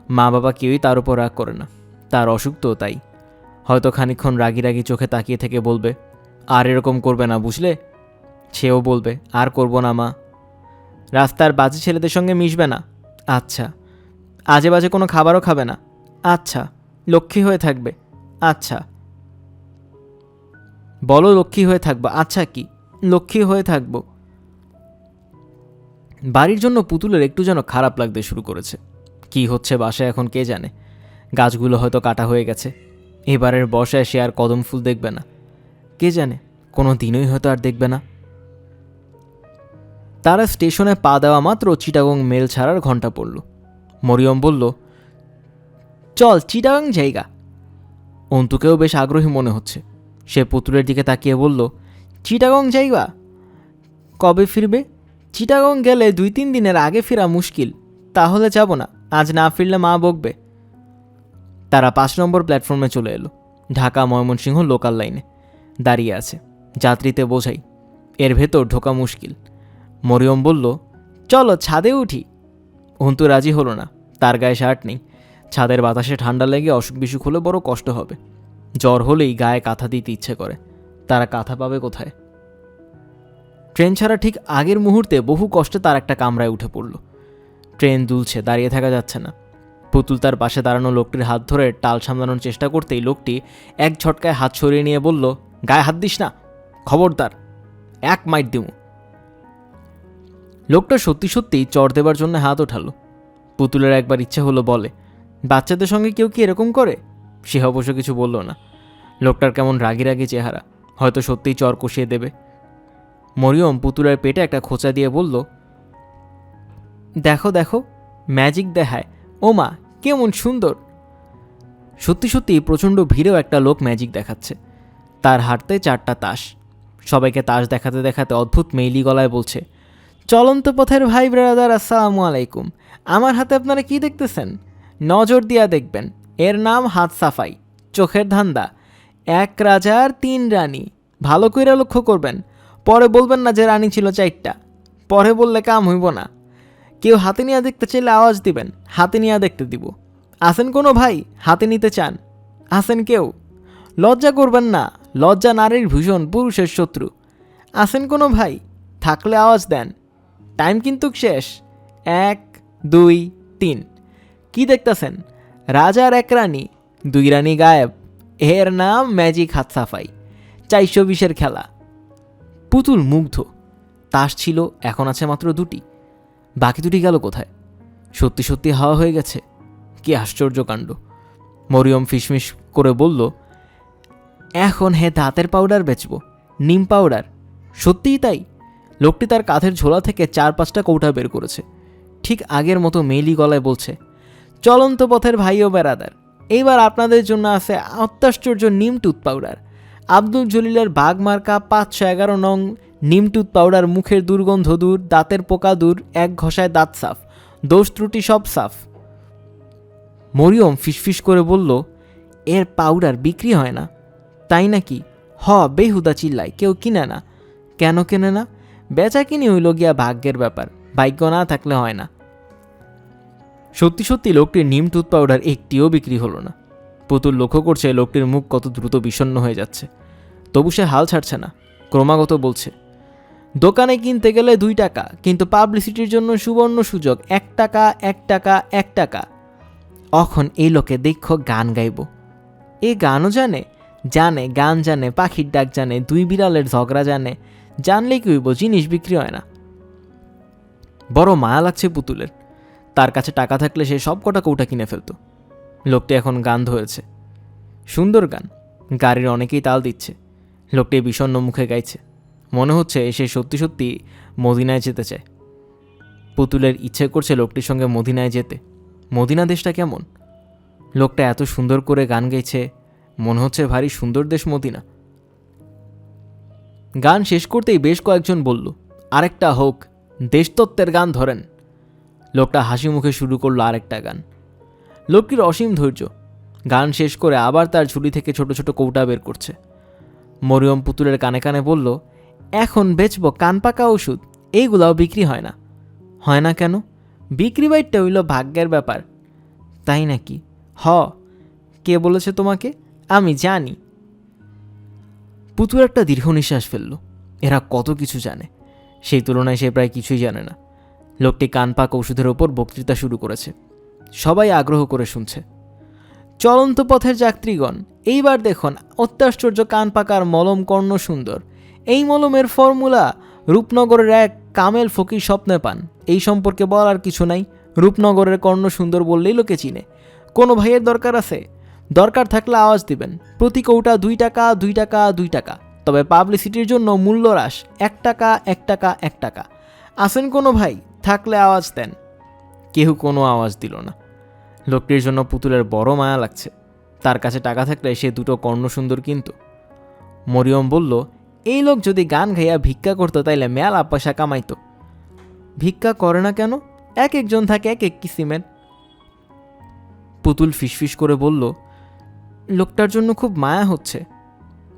মা বাবা কেউই তার উপর রাগ করে না, তার অসুখ তো তাই। হয়তো খানিকক্ষণ রাগি রাগি চোখে তাকিয়ে থেকে বলবে, আর এরকম করবে না বুঝলে। সেও বলবে, আর করব না মা। রাস্তার বাজে ছেলেদের সঙ্গে মিশবে না। আচ্ছা। আজে বাজে কোনো খাবারও খাবে না। আচ্ছা। লক্ষ্মী হয়ে থাকবে। আচ্ছা। বলো লক্ষ্মী হয়ে থাকবো। আচ্ছা কি লক্ষ্মী হয়ে থাকবো। বাড়ির জন্য পুতুলের একটু যেন খারাপ লাগতে শুরু করেছে। কি হচ্ছে বাসায় এখন কে জানে। গাছগুলো হয়তো কাটা হয়ে গেছে। এবারের বর্ষায় সে আর কদম ফুল দেখবে না। কে জানে, কোনো দিনই হয়তো আর দেখবে না। তারা স্টেশনে পা দেওয়া মাত্র চিটাগং মেল ছাড়ার ঘণ্টা পড়ল। মরিয়ম বলল, চল চিটাগং জায়গা। অন্তুকেও বেশ আগ্রহী মনে হচ্ছে। সে পুতুলের দিকে তাকিয়ে বলল, চিটাগং জায়গা? কবে ফিরবে? চিটাগং গেলে 2-3 দিনের আগে ফেরা মুশকিল। তাহলে যাব না, আজ না ফিরলে মা বকবে। তারা 5 নম্বর প্ল্যাটফর্মে চলে এলো। ঢাকা ময়মনসিংহ লোকাল লাইনে দাঁড়িয়ে আছে, যাত্রীতে বোঝাই। এর ভেতর ঢোকা মুশকিল। মরিয়ম বলল, চলো ছাদে উঠি। অন্তু রাজি হলো না, তার গায়ে শার্ট নেই। ছাদের বাতাসে ঠান্ডা লেগে অসুখ বিসুখ হলে বড় কষ্ট হবে। জ্বর হলেই গায়ে কাঁথা দিতে ইচ্ছে করে। তারা কাঁথা পাবে কোথায়? ট্রেন ছাড়া ঠিক আগের মুহূর্তে বহু কষ্টে তার একটা কামরায় উঠে পড়ল। ট্রেন দুলছে, দাঁড়িয়ে থাকা যাচ্ছে না। পুতুল তার পাশে দাঁড়ানো লোকটির হাত ধরে টাল সামলানোর চেষ্টা করতেই লোকটি এক ঝটকায় হাত সরিয়ে নিয়ে বলল, গায়ে হাত দিস না, খবরদার, 1 মাইট দিমু। লোকটা সত্যি সত্যিই চর দেবার জন্য হাত ওঠালো। পুতুলের একবার ইচ্ছে হলো বলে, বাচ্চাদের সঙ্গে কেউ কি এরকম করে? সে অবশ্য কিছু বলল না। লোকটার কেমন রাগি রাগি চেহারা, হয়তো সত্যিই চর কষিয়ে দেবে। মরিয়ম পুতুলের পেটে একটা খোঁচা দিয়ে বলল, দেখো দেখো, ম্যাজিক দেখায়। ও মা, কেমন সুন্দর। সত্যি সত্যি প্রচণ্ড ভিড়েও একটা লোক ম্যাজিক দেখাচ্ছে। তার হাতে 4টা তাস। সবাইকে তাস দেখাতে দেখাতে অদ্ভুত মেইলি গলায় বলছে, চলন্ত পথের ভাই ব্রাদার, আসসালামু আলাইকুম। আমার হাতে আপনারা কি দেখতেছেন? নজর দিয়া দেখবেন, এর নাম হাত সাফাই, চোখের ধান্দা। 1 রাজার 3 রানী। ভালো কইরা লক্ষ্য করবেন, পরে বলবেন না যে রানী ছিল 4টা। পরে বললে কাম হইব না। কেউ হাতে নিয়ে দেখতে চাইলে আওয়াজ দিবেন, হাতে নিয়ে দেখতে দিব। আসেন কোনো ভাই হাতে নিতে চান? আসেন কেউ? লজ্জা করবেন না, লজ্জা নারীর ভীষণ, পুরুষের শত্রু। আসেন কোনো ভাই? থাকলে আওয়াজ দেন। টাইম কিন্তু শেষ। 1, 2, 3। কি দেখতেছেন? রাজার 1 রানী, 2 রানী গায়েব। এর নাম ম্যাজিক হাত সাফাই, 420-এর খেলা। পুতুল মুগ্ধ। তাস ছিল, এখন আছে মাত্র 2টি। বাকি 2টি গেল কোথায়? সত্যি সত্যি হাওয়া হয়ে গেছে। কি আশ্চর্য কাণ্ড। মরিয়ম ফিসফিস করে বলল, এখন হে দাঁতের পাউডার বেচব, নিম পাউডার। সত্যিই তাই। লোকটি তার কাঁধের ঝোলা থেকে 4-5টা কৌটা বের করেছে। ঠিক আগের মতো মেইলি গলায় বলছে, চলন্ত পথের ভাই ও বেড়াদার, এইবার আপনাদের জন্য আছে অত্যাশ্চর্য নিম টুথ পাউডার। আব্দুল জলিলের বাঘ মার্কা 511 নং নিম টুথ পাউডার। মুখের দুর্গন্ধ দূর, দাঁতের পোকা দূর, 1 ঘষায় দাঁত সাফ, দোষ ত্রুটি সব সাফ। মরিয়ম ফিসফিস করে বলল, এর পাউডার বিক্রি হয় না? তাই নাকি? বেহুদা চিল্লায়, কেউ কিনে না। কেন কেনে না? বেচা কিনি হইল গিয়া ভাগ্যের ব্যাপার, ভাগ্য না থাকলে হয় না। সত্যি সত্যি লোকটির নিম টুথ পাউডার একটিও বিক্রি হলো না। পুতুল লক্ষ্য করছে লোকটির মুখ কত দ্রুত বিষণ্ণ হয়ে যাচ্ছে। তবু সে হাল ছাড়ছে না, ক্রমাগত বলছে, দোকানে কিনতে গেলে 2 টাকা, কিন্তু পাবলিসিটির জন্য সুবর্ণ সুযোগ, 1 টাকা, 1 টাকা, 1 টাকা। অখন এই লোকে দেখো গান গাইব। এ গানও জানে, জানে, গান জানে, পাখির ডাক জানে, দুই বিড়ালের ঝগড়া জানে, জানলে কি হইব, জিনিস বিক্রি হয় না। বড় মায়া লাগছে পুতুলের। তার কাছে টাকা থাকলে সে সব কটা কৌটা কিনে ফেলত। লোকটি এখন গান ধরেছে, সুন্দর গান, গাড়ির অনেকেই তাল দিচ্ছে। লোকটি বিষণ্ণ মুখে গাইছে, মনে হচ্ছে সে সত্যি সত্যি মদিনায় যেতে চায়। পুতুলের ইচ্ছে করছে লোকটির সঙ্গে মদিনায় যেতে। মদিনা দেশটা কেমন? লোকটা এত সুন্দর করে গান গাইছে, মনে হচ্ছে ভারী সুন্দর দেশ মদিনা। গান শেষ করতেই বেশ কয়েকজন বলল, আরেকটা হোক, দেশতত্ত্বের গান ধরেন। লোকটা হাসি মুখে শুরু করলো আরেকটা গান। লোকটির অসীম ধৈর্য। গান শেষ করে আবার তার ঝুলি থেকে ছোট ছোট কৌটা বের করছে। মরিয়ম পুতুলের কানে কানে বলল, এখন বেচব কান পাকা ওষুধ, এইগুলাও বিক্রি হয় না। হয় না কেন? বিক্রি বাইটটা হইল ভাগ্যের ব্যাপার। তাই নাকি? হ। কে বলেছে তোমাকে? আমি জানি। পুতুল একটা দীর্ঘ নিঃশ্বাস ফেলল। এরা কত কিছু জানে, সেই তুলনায় সে প্রায় কিছুই জানে না। লোকটি কান পাক ওষুধের ওপর বক্তৃতা শুরু করেছে। সবাই আগ্রহ করে শুনছে। চলন্ত পথের যাত্রীগণ, এইবার দেখুন অত্যাশ্চর্য কান পাকার মলম কর্ণ সুন্দর। এই মলমের ফর্মুলা রূপনগরের এক কামেল ফকির স্বপ্নে পান। এই সম্পর্কে বলার কিছু নাই, রূপনগরের কর্ণ সুন্দর বললেই লোকে চিনে। কোনো ভাইয়ের দরকার আছে? দরকার থাকলে আওয়াজ দিবেন। প্রতি কৌটা 2 টাকা, 2 টাকা, 2 টাকা। তবে পাবলিসিটির জন্য মূল্য হ্রাস, 1 টাকা, 1 টাকা, 1 টাকা। আসেন কোনো ভাই? থাকলে আওয়াজ দেন। কেউ কোনো আওয়াজ দিল না। লোকটির জন্য পুতুলের বড় মায়া লাগছে। তার কাছে টাকা থাকলে সে 2টো কর্ণসুন্দর কিনত। মরিয়ম বলল, এই লোক যদি গান গাইয়া ভিক্ষা করতো তাইলে মেলা পয়সা কামাইতো। ভিক্ষা করে না কেন? এক একজন থাকে এক এক কিসিমের। পুতুল ফিসফিস করে বলল, লোকটার জন্য খুব মায়া হচ্ছে।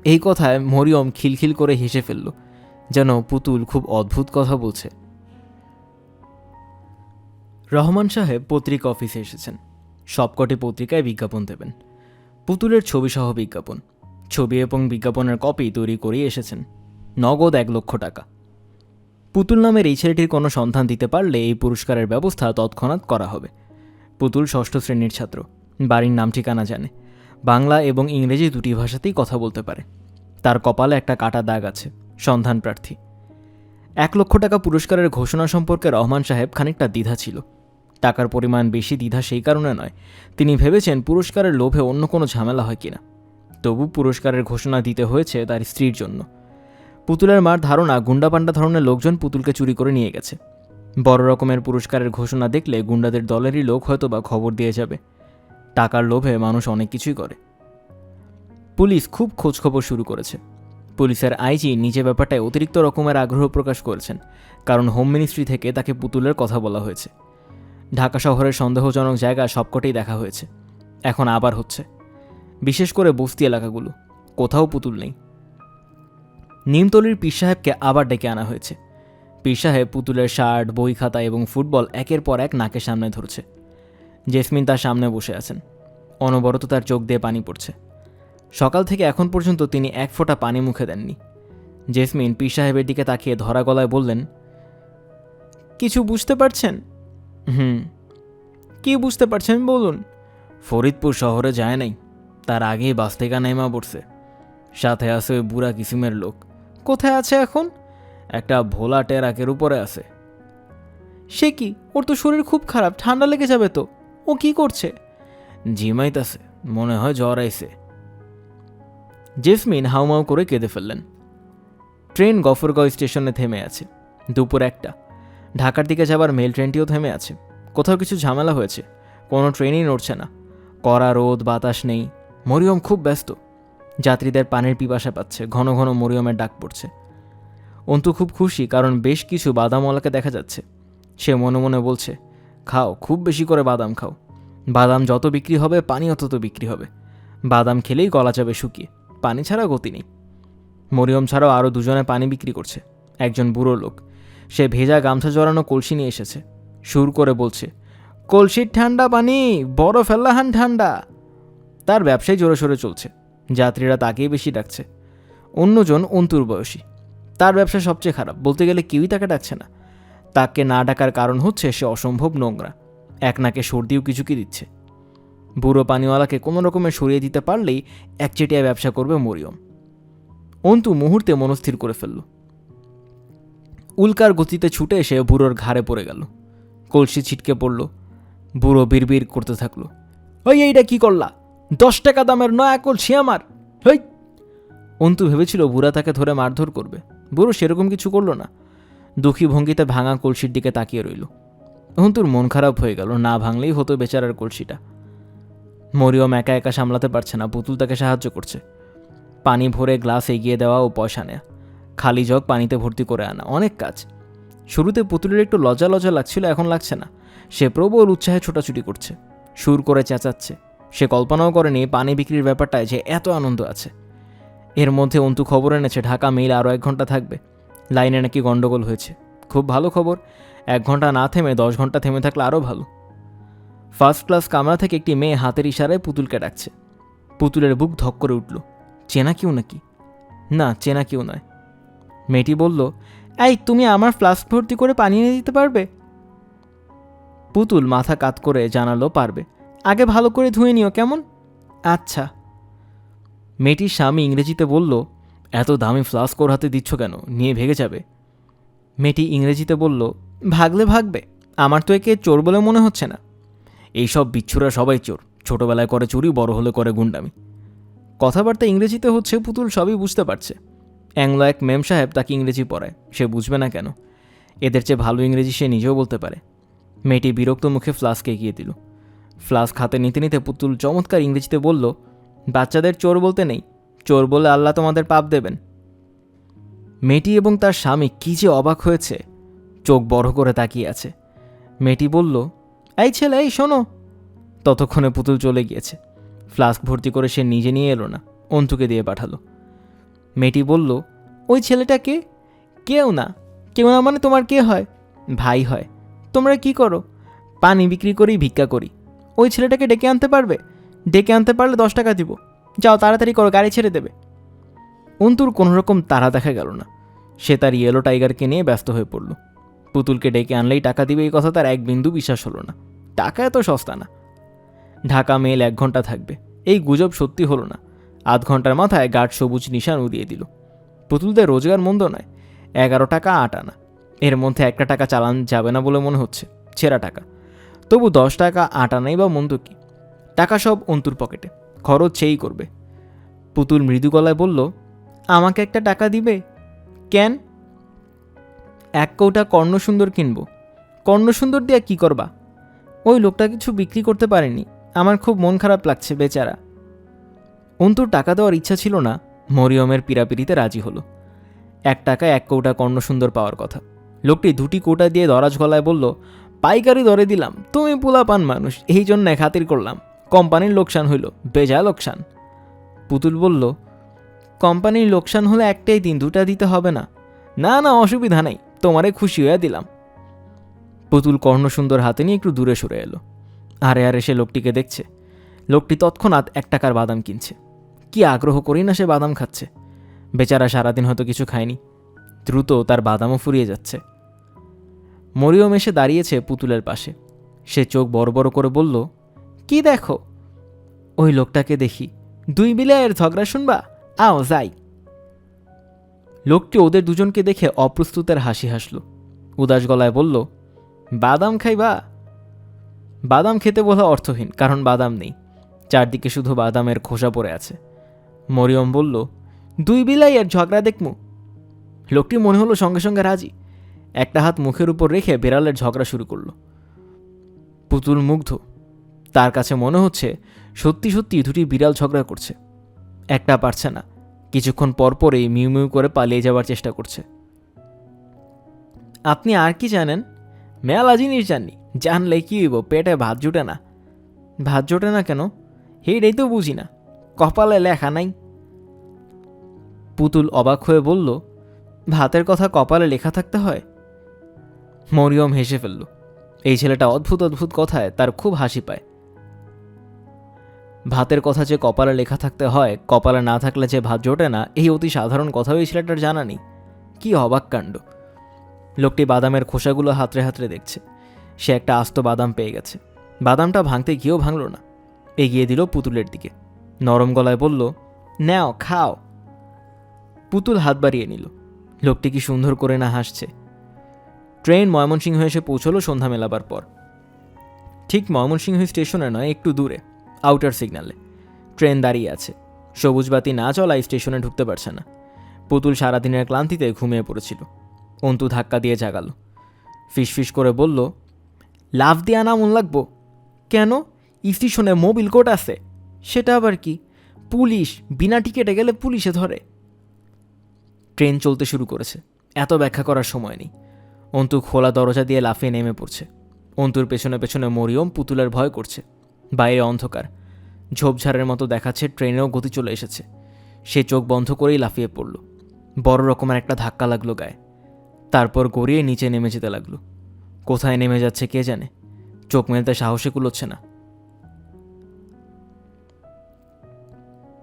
এই কথায় মরিয়ম খিলখিল করে হেসে ফেলল, যেন পুতুল খুব অদ্ভুত কথা বলছে। রহমান সাহেব পত্রিকা অফিসে এসেছেন। সবকটি পত্রিকায় বিজ্ঞাপন দেবেন। পুতুলের ছবিসহ বিজ্ঞাপন, ছবি এবং বিজ্ঞাপনের কপি তৈরি করেই এসেছেন। নগদ 1 লক্ষ টাকা। পুতুল নামের এই ছেলেটির কোনো সন্ধান দিতে পারলে এই পুরস্কারের ব্যবস্থা তৎক্ষণাৎ করা হবে। পুতুল 6ষ্ঠ শ্রেণীর ছাত্র, বাড়ির নাম ঠিকানা জানে, বাংলা এবং ইংরেজি 2টি ভাষাতেই কথা বলতে পারে। তার কপালে একটা কাটা দাগ আছে, সন্ধান প্রার্থী। 1 লক্ষ টাকা পুরস্কারের ঘোষণা সম্পর্কে রহমান সাহেব খানিকটা দ্বিধা ছিল। টাকার পরিমাণ বেশি দ্বিধা সেই কারণে নয়, তিনি ভেবেছেন পুরস্কারের লোভে অন্য কোনো ঝামেলা হয় কিনা। তবু পুরস্কারের ঘোষণা দিতে হয়েছে তার স্ত্রীর জন্য। পুতুলের মার ধারণা গুন্ডাপান্ডা ধরনের লোকজন পুতুলকে চুরি করে নিয়ে গেছে। বড় রকমের পুরস্কারের ঘোষণা দেখলে গুন্ডাদের দলেরই লোক হয়তো বা খবর দিয়ে যাবে। টাকার লোভে মানুষ অনেক কিছুই করে। পুলিশ খুব খোঁজখবর শুরু করেছে। পুলিশের আইজি নিজে ব্যাপারটায় অতিরিক্ত রকমের আগ্রহ প্রকাশ করেছেন, কারণ হোম মিনিস্ট্রি থেকে তাকে পুতুলের কথা বলা হয়েছে। ঢাকা শহরের সন্দেহজনক জায়গা সবকটাই দেখা হয়েছে, এখন আবার হচ্ছে। বিশেষ করে বস্তি এলাকাগুলো, কোথাও পুতুল নেই। নিমতলির পীর সাহেবকে আবার ডেকে আনা হয়েছে। পীর সাহেব পুতুলের শার্ট, বই খাতা এবং ফুটবল একের পর এক নাকের সামনে ধরছে। জেসমিন তার সামনে বসে আছেন। অনবরত তার চোখ দিয়ে পানি পড়ছে। সকাল থেকে এখন পর্যন্ত তিনি 1 ফোঁটা পানি মুখে দেননি। জেসমিন পীর সাহেবের দিকে তাকিয়ে ধরা গলায় বললেন, কিছু বুঝতে পারছেন? কি বুঝতে পারছেন বলুন। ফরিদপুর শহরে যায় নাই, তার আগেই বাস থেকে নেমা পড়ছে। সাথে আছে ওই বুড়া কিসিমের লোক। কোথায় আছে এখন? একটা ভোলা টেরাকের উপরে আছে। সে কি? ওর তো শরীর খুব খারাপ, ঠান্ডা লেগে যাবে তো। ও কি করছে? জিমাইতাছে, মনে হয় জ্বর আইছে। জেসমিন হাউমাউ করে কেঁদে ফেললেন। ট্রেন গফরগাঁও স্টেশনে থেমে আছে। দুপুর 1টা। ঢাকার দিকে যাবার মেল ট্রেনটিও থেমে আছে। কোথাও কিছু ঝামেলা হয়েছে, কোনো ট্রেনই নড়ছে না। কড়া রোদ, বাতাস নেই। মরিয়ম খুব ব্যস্ত। যাত্রীদের পানির পিপাসা পাচ্ছে, ঘন ঘন মরিয়মের ডাক পড়ছে। অন্তু খুব খুশি, কারণ বেশ কিছু বাদামওয়ালাকে দেখা যাচ্ছে। সে মনে মনে বলছে, খাও, খুব বেশি করে বাদাম খাও। বাদাম যত বিক্রি হবে পানিও তত বিক্রি হবে। বাদাম খেলেই গলা যাবে শুকিয়ে, পানি ছাড়া গতি নেই। মরিয়ম ছাড়াও আরও 2জনে পানি বিক্রি করছে। একজন বুড়ো লোক, সে ভেজা গামছা জড়ানো কলসি নিয়ে এসেছে। সুর করে বলছে, কলসির ঠান্ডা পানি, বড় ফেল্লাহান ঠান্ডা। তার ব্যবসায় জোরে সোরে চলছে। যাত্রীরা তাকেই বেশি ডাকছে। অন্যজন অন্তুর বয়সী, তার ব্যবসা সবচেয়ে খারাপ, বলতে গেলে কেউই তাকে ডাকছে না। তাকে না ডাকার কারণ হচ্ছে সে অসম্ভব নোংরা, এক নাকে সর্দিও কিছুকি দিচ্ছে। বুড়ো পানিওয়ালাকে কোনো রকমে সরিয়ে দিতে পারলেই একচেটিয়া ব্যবসা করবে মরিয়ম। অন্তু মুহূর্তে মনস্থির করে ফেলল। উল্কার গতিতে ছুটে এসে বুড়োর ঘাড়ে পড়ে গেল। কলসি ছিটকে পড়ল। বুড়ো বিড়বিড় করতে থাকলো, ওই এইটা কি করলা? 10 টাকা দামের নয়া কলসি আমার, হই। অন্তু ভেবেছিল বুড়া তাকে ধরে মারধর করবে। বুড়ো সেরকম কিছু করল না। দুঃখী ভঙ্গিতে ভাঙা কলসির দিকে তাকিয়ে রইল। অন্তুর মন খারাপ হয়ে গেল। না ভাঙলেই হতো বেচারার কলসিটা। মরিয়ম একা একা সামলাতে পারছে না। পুতুল তাকে সাহায্য করছে। পানি ভরে গ্লাস এগিয়ে দেওয়া ও পয়সা নেয়া, খালি জগ পানিতে ভর্তি করে আনা, অনেক কাজ। শুরুতে পুতুলের একটু লজ্জা লজ্জা লাগছিল, এখন লাগছে না। সে প্রবল উৎসাহে ছোটাছুটি করছে, সুর করে চেঁচাচ্ছে। সে কল্পনাও করেনি পানি বিক্রির ব্যাপারটায় যে এত আনন্দ আছে। এর মধ্যে অন্তু খবর এনেছে ঢাকা মেইল আরও 1 ঘন্টা থাকবে। লাইনে নাকি গন্ডগোল হয়েছে। খুব ভালো খবর। 1 ঘন্টা না থেমে 10 ঘন্টা থেমে থাকলে আরও ভালো। ফার্স্ট ক্লাস কামরা থেকে একটি মেয়ে হাতের ইশারায় পুতুলকে ডাকছে। পুতুলের বুক ধক করে উঠল। চেনা কেউ নাকি? না, চেনা কেউ নয়। মেয়েটি বলল, এই তুমি আমার ফ্লাস্ক ভর্তি করে পানি এনে দিতে পারবে? পুতুল মাথা কাত করে জানালো, পারবে। আগে ভালো করে ধুয়ে নিও কেমন? আচ্ছা। মেয়েটির স্বামী ইংরেজিতে বলল, এত দামি ফ্লাস্ক ওর হাতে দিচ্ছ কেন? নিয়ে ভেগে যাবে। মেয়েটি ইংরেজিতে বলল, ভাগলে ভাগবে, আমার তো একে চোর বলে মনে হচ্ছে না। এইসব বিচ্ছুরা সবাই চোর। ছোটবেলায় করে চুরি, বড় হলে করে গুন্ডামি। কথাবার্তা ইংরেজিতে হচ্ছে, পুতুল সবই বুঝতে পারছে। অ্যাংলো এক মেম সাহেব তাকে ইংরেজি পড়ায়, সে বুঝবে না কেন? এদের চেয়ে ভালো ইংরেজি সে নিজেও বলতে পারে। মেয়েটি বিরক্ত মুখে ফ্লাস্ক এগিয়ে দিল। ফ্লাস্ক হাতে নিতে নিতে পুতুল চমৎকার ইংরেজিতে বলল, বাচ্চাদের চোর বলতে নেই, চোর বলে আল্লাহ তোমাদের পাপ দেবেন। মেয়েটি এবং তার স্বামী কী যে অবাক হয়েছে, চোখ বড় করে তাকিয়ে আছে। মেয়েটি বলল, এই ছেলে, এই শোনো। ততক্ষণে পুতুল চলে গিয়েছে। ফ্লাস্ক ভর্তি করে সে নিজে নিয়ে এলো না, অন্তুকে দিয়ে পাঠালো। মেয়েটি বলল, ওই ছেলেটা কে? কেউ না। কেউ না মানে তোমার কে হয়? ভাই হয়। তোমরা কি করো? পানি বিক্রি করি, ভিক্ষা করি। ওই ছেলেটাকে ডেকে আনতে পারবে? ডেকে আনতে পারলে 10 টাকা দিব। যাও তাড়াতাড়ি করো, গাড়ি ছেড়ে দেবে। অন্তুর কোনোরকম তাড়া দেখা গেল না। সে তার ইয়েলো টাইগারকে নিয়ে ব্যস্ত হয়ে পড়ল। পুতুলকে ডেকে আনলেই টাকা দিবে এই কথা তার এক বিন্দু বিশ্বাস হলো না। টাকা এত সস্তা না। ঢাকা মেল 1 ঘন্টা থাকবে, এই গুজব সত্যি হলো না। 0.5 ঘন্টার মাথায় গার্ড সবুজ নিশান উড়িয়ে দিল। পুতুলদের রোজগার মন্দ নয়, 11 টাকা 8 আনা। এর মধ্যে 1 টাকা চালান যাবে না বলে মনে হচ্ছে, ছেঁড়া টাকা। তবু 10 টাকা 8 আনাই বা মন্দ কি? টাকা সব অন্তুর পকেটে, খরচ সেই করবে। পুতুল মৃদু গলায় বলল, আমাকে একটা টাকা দিবে? কেন? 1 কৌটা কর্ণসুন্দর কিনব। কর্ণসুন্দর দিয়া কি করবা? ওই লোকটা কিছু বিক্রি করতে পারেনি, আমার খুব মন খারাপ লাগছে, বেচারা। অন্তুর টাকা দেওয়ার ইচ্ছা ছিল না, মরিয়মের পিরাপিরিতে রাজি হলো। 1 টাকায় 1 কৌটা কর্ণসুন্দর পাওয়ার কথা। লোকটি 2টি কৌটা দিয়ে দরাজ গলায় বলল, পাইকারি দরে দিলাম, তুমি পোলাপান মানুষ, এই জন্য খাতির করলাম। কোম্পানির লোকসান হইল, বেজা লোকসান। পুতুল বলল, কোম্পানির লোকসান হলে একটাই দিন, 2টা দিতে হবে না? না না, অসুবিধা নেই, তোমারে খুশি হয়ে দিলাম। পুতুল কর্ণসুন্দর হাতে নিয়ে একটু দূরে সরে এলো। আরে আরে, সে লোকটিকে দেখছে। লোকটি তৎক্ষণাৎ 1 টাকার বাদাম কিনছে। কি আগ্রহ করি না সে বাদাম খাচ্ছে। বেচারা সারাদিন হয়তো কিছু খায়নি, দ্রুত তার বাদামও ফুরিয়ে যাচ্ছে। মরিয়ম এসে দাঁড়িয়েছে পুতুলের পাশে। সে চোখ বড় বড় করে বলল, কি দেখো? ওই লোকটাকে দেখি। 2 বিলিয়ের ঝগড়া শুনবা? আও যাই। লোকটি ওদের দুজনকে দেখে অপ্রস্তুতের হাসি হাসল। উদাস গলায় বলল, বাদাম খাইবা? বাদাম খেতে বলা অর্থহীন, কারণ বাদাম নেই, চারদিকে শুধু বাদামের খোসা পড়ে আছে। মরিয়ম বলল, 2 বিলিয়ের ঝগড়া দেখমু। লোকটি মনে হলো সঙ্গে সঙ্গে রাজি। একটা হাত মুখের উপর রেখে বিড়ালের ঝগড়া শুরু করল। পুতুল মুগ্ধ। তার কাছে মনে হচ্ছে সত্যি সত্যি 2টি বিড়াল ঝগড়া করছে। একটা পারছে না, কিছুক্ষণ পরপরই মিউ মিউ করে পালিয়ে যাওয়ার চেষ্টা করছে। আপনি আর কি জানেন? মেলা জিনিস জানি, জানলে কি হইব, পেটে ভাত জুটে না। ভাত জোটে না কেন? সেইটাই তো বুঝি না, কপালে লেখা নাই। পুতুল অবাক হয়ে বলল, ভাতের কথা কপালে লেখা থাকতে হয়? মরিয়ম হেসে ফেলল। এই ছেলেটা অদ্ভুত অদ্ভুত কথায় তার খুব হাসি পায়। ভাতের কথা যে কপালে লেখা থাকতে হয়, কপালে না থাকলে যে ভাত জোটে না, এই অতি সাধারণ কথাও এই ছেলেটার জানা নেই। কি অবাক কাণ্ড! লোকটি বাদামের খোসাগুলো হাতড়ে হাতড়ে দেখছে। সে একটা আস্ত বাদাম পেয়ে গেছে। বাদামটা ভাঙতে গিয়েও ভাঙল না। এগিয়ে দিল পুতুলের দিকে, নরম গলায় বলল, নাও খাও। পুতুল হাত বাড়িয়ে নিল। লোকটি কি সুন্দর করে না হাসছে। ট্রেন ময়মনসিংহ এসে পৌঁছলো সন্ধ্যা মেলাবার পর। ঠিক ময়মনসিংহ স্টেশনে নয়, একটু দূরে, আউটার সিগন্যালে ট্রেন দাঁড়িয়ে আছে। সবুজ বাতি না চলায় স্টেশনে ঢুকতে পারছে না। পুতুল সারাদিনের ক্লান্তিতে ঘুমিয়ে পড়েছিল। অন্তু ধাক্কা দিয়ে জাগালো। ফিসফিস করে বলল, লাভ দিয়া নামুন লাগবো কেন? স্টেশনে মোবিল কোর্ট আছে। সেটা আবার কি? পুলিশ, বিনা টিকেটে গেলে পুলিশে ধরে। ট্রেন চলতে শুরু করেছে, এত ব্যাখ্যা করার সময় নেই। অন্তু খোলা দরজা দিয়ে লাফিয়ে নেমে পড়ছে। অন্তুর পেছনে পেছনে মরিয়ম পুতুলের ভয় করছে। বাইরে অন্ধকার, ঝোপঝাড়ের মতো দেখাচ্ছে ট্রেনেও গতি চলে এসেছে। সে চোখ বন্ধ করেই লাফিয়ে পড়ল। বড় রকমের একটা ধাক্কা লাগলো গায়ে। তারপর গড়িয়ে নিচে নেমে যেতে লাগলো। কোথায় নেমে যাচ্ছে কে জানে। চোখ মেলতে সাহসে কুলোচ্ছে না।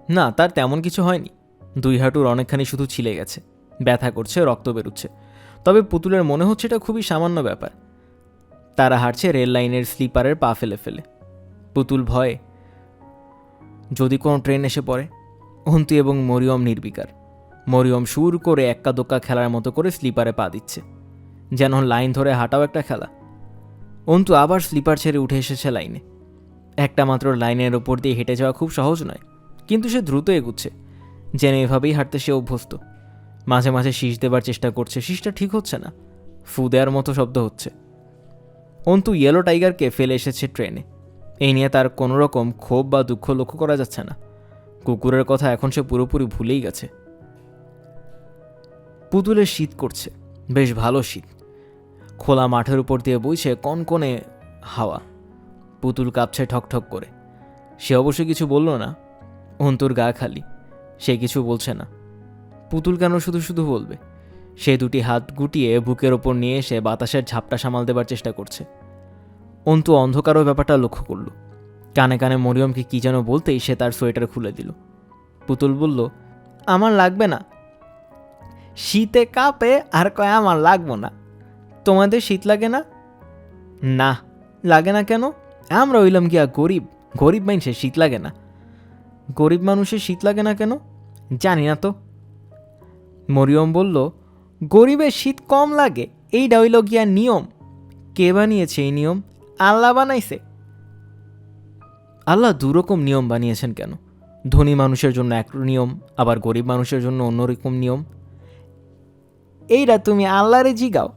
না, তার তেমন কিছু হয়নি। দুই হাঁটুর অনেকখানি শুধু ছিলে গেছে, ব্যথা করছে, রক্ত বেরুচ্ছে। তবে পুতুলের মনে হচ্ছে এটা খুবই সামান্য ব্যাপার। তারা হাঁটছে রেল লাইনের স্লিপারের পা ফেলে ফেলে। পুতুল ভয়ে যদি কোনো ট্রেন এসে পড়ে। অন্তু এবং মরিয়ম নির্বিকার। মরিয়ম সুর করে এক্কা দোক্কা খেলার মতো করে স্লিপারে পা দিচ্ছে, যেন লাইন ধরে হাঁটাও একটা খেলা। অন্তু আবার স্লিপার ছেড়ে উঠে এসেছে লাইনে। একটা মাত্র লাইনের ওপর দিয়ে হেঁটে যাওয়া খুব সহজ নয়, কিন্তু সে দ্রুত এগুচ্ছে, যেন এভাবেই হাঁটতে সে অভ্যস্ত। মাঝে মাঝে শীষ দেবার চেষ্টা করছে, শীষটা ঠিক হচ্ছে না, ফু দেওয়ার মতো শব্দ হচ্ছে। অন্তু ইয়েলো টাইগারকে ফেলে এসেছে ট্রেনে। এই নিয়ে তার কোনো রকম ক্ষোভ বা দুঃখ লক্ষ্য করা যাচ্ছে না। কুকুরের কথা এখন সে পুরোপুরি ভুলেই গেছে। পুতুলের শীত করছে, বেশ ভালো শীত। খোলা মাঠের উপর দিয়ে বইছে কনকনে হাওয়া। পুতুল কাঁপছে ঠকঠক করে। সে অবশ্য কিছু বলল না। অন্তুর গা খালি, সে কিছু বলছে না। পুতুল কেন শুধু শুধু বলবে? সে দুটি হাত গুটিয়ে বুকের ওপর নিয়ে এসে বাতাসের ঝাপটা সামাল দেবার চেষ্টা করছে। অন্তু অন্ধকারও ব্যাপারটা লক্ষ্য করল। কানে কানে মরিয়মকে কি যেন বলতেই সে তার সোয়েটার খুলে দিল। পুতুল বলল, আমার লাগবে না। শীতে কাঁপে আর কয় আমার লাগবো না। তোমাদের শীত লাগে না? না, লাগে না কেন? আমরা হইলাম গিয়া গরিব, গরিব মানুষের শীত লাগে না। গরিব মানুষের শীত লাগে না কেন? জানি না তো। মরিয়ম বলল, গরিবের শীত কম লাগে, এইটা হইল গিয়া নিয়ম। কে বানিয়েছে এই নিয়ম? আল্লাহ বানাইছে। আল্লাহ দুরকম নিয়ম বানিয়েছেন কেন? ধনী মানুষের জন্য এক নিয়ম, আবার গরিব মানুষের জন্য অন্যরকম নিয়ম। এইটা তুমি আল্লাহরে জিগাও,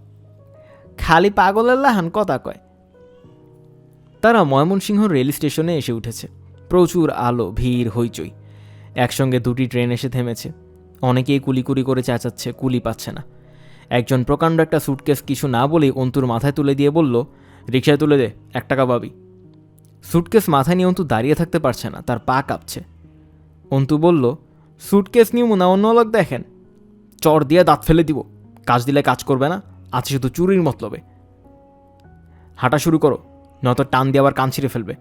খালি পাগলের লাহান কথা কয়। তারা ময়মনসিংহ রেল স্টেশনে এসে উঠেছে। প্রচুর আলো, ভিড়, হইচই। একসঙ্গে দুটি ট্রেন এসে থেমেছে। অনেকেই কুলিকুলি করে চেঁচাচ্ছে, কুলি পাচ্ছে না। একজন প্রকাণ্ড একটা সুটকেস কিছু না বলেই অন্তুর মাথায় তুলে দিয়ে বলল, রিক্সায় তুলে দে, 1 টাকা পাবি। সুটকেস মাথায় নিয়ে অন্তু দাঁড়িয়ে থাকতে পারছে না, তার পা কাঁপছে। অন্তু বলল, সুটকেস নিয়ে না অন্য লোক দেখেন, চর দিয়ে দাঁত ফেলে দিব। কাজ দিলে কাজ করবে না, আছে শুধু চুরির মতলবে। হাঁটা শুরু করো, নয়তো টান দিয়ে আবার কান ছিঁড়ে ফেলবে।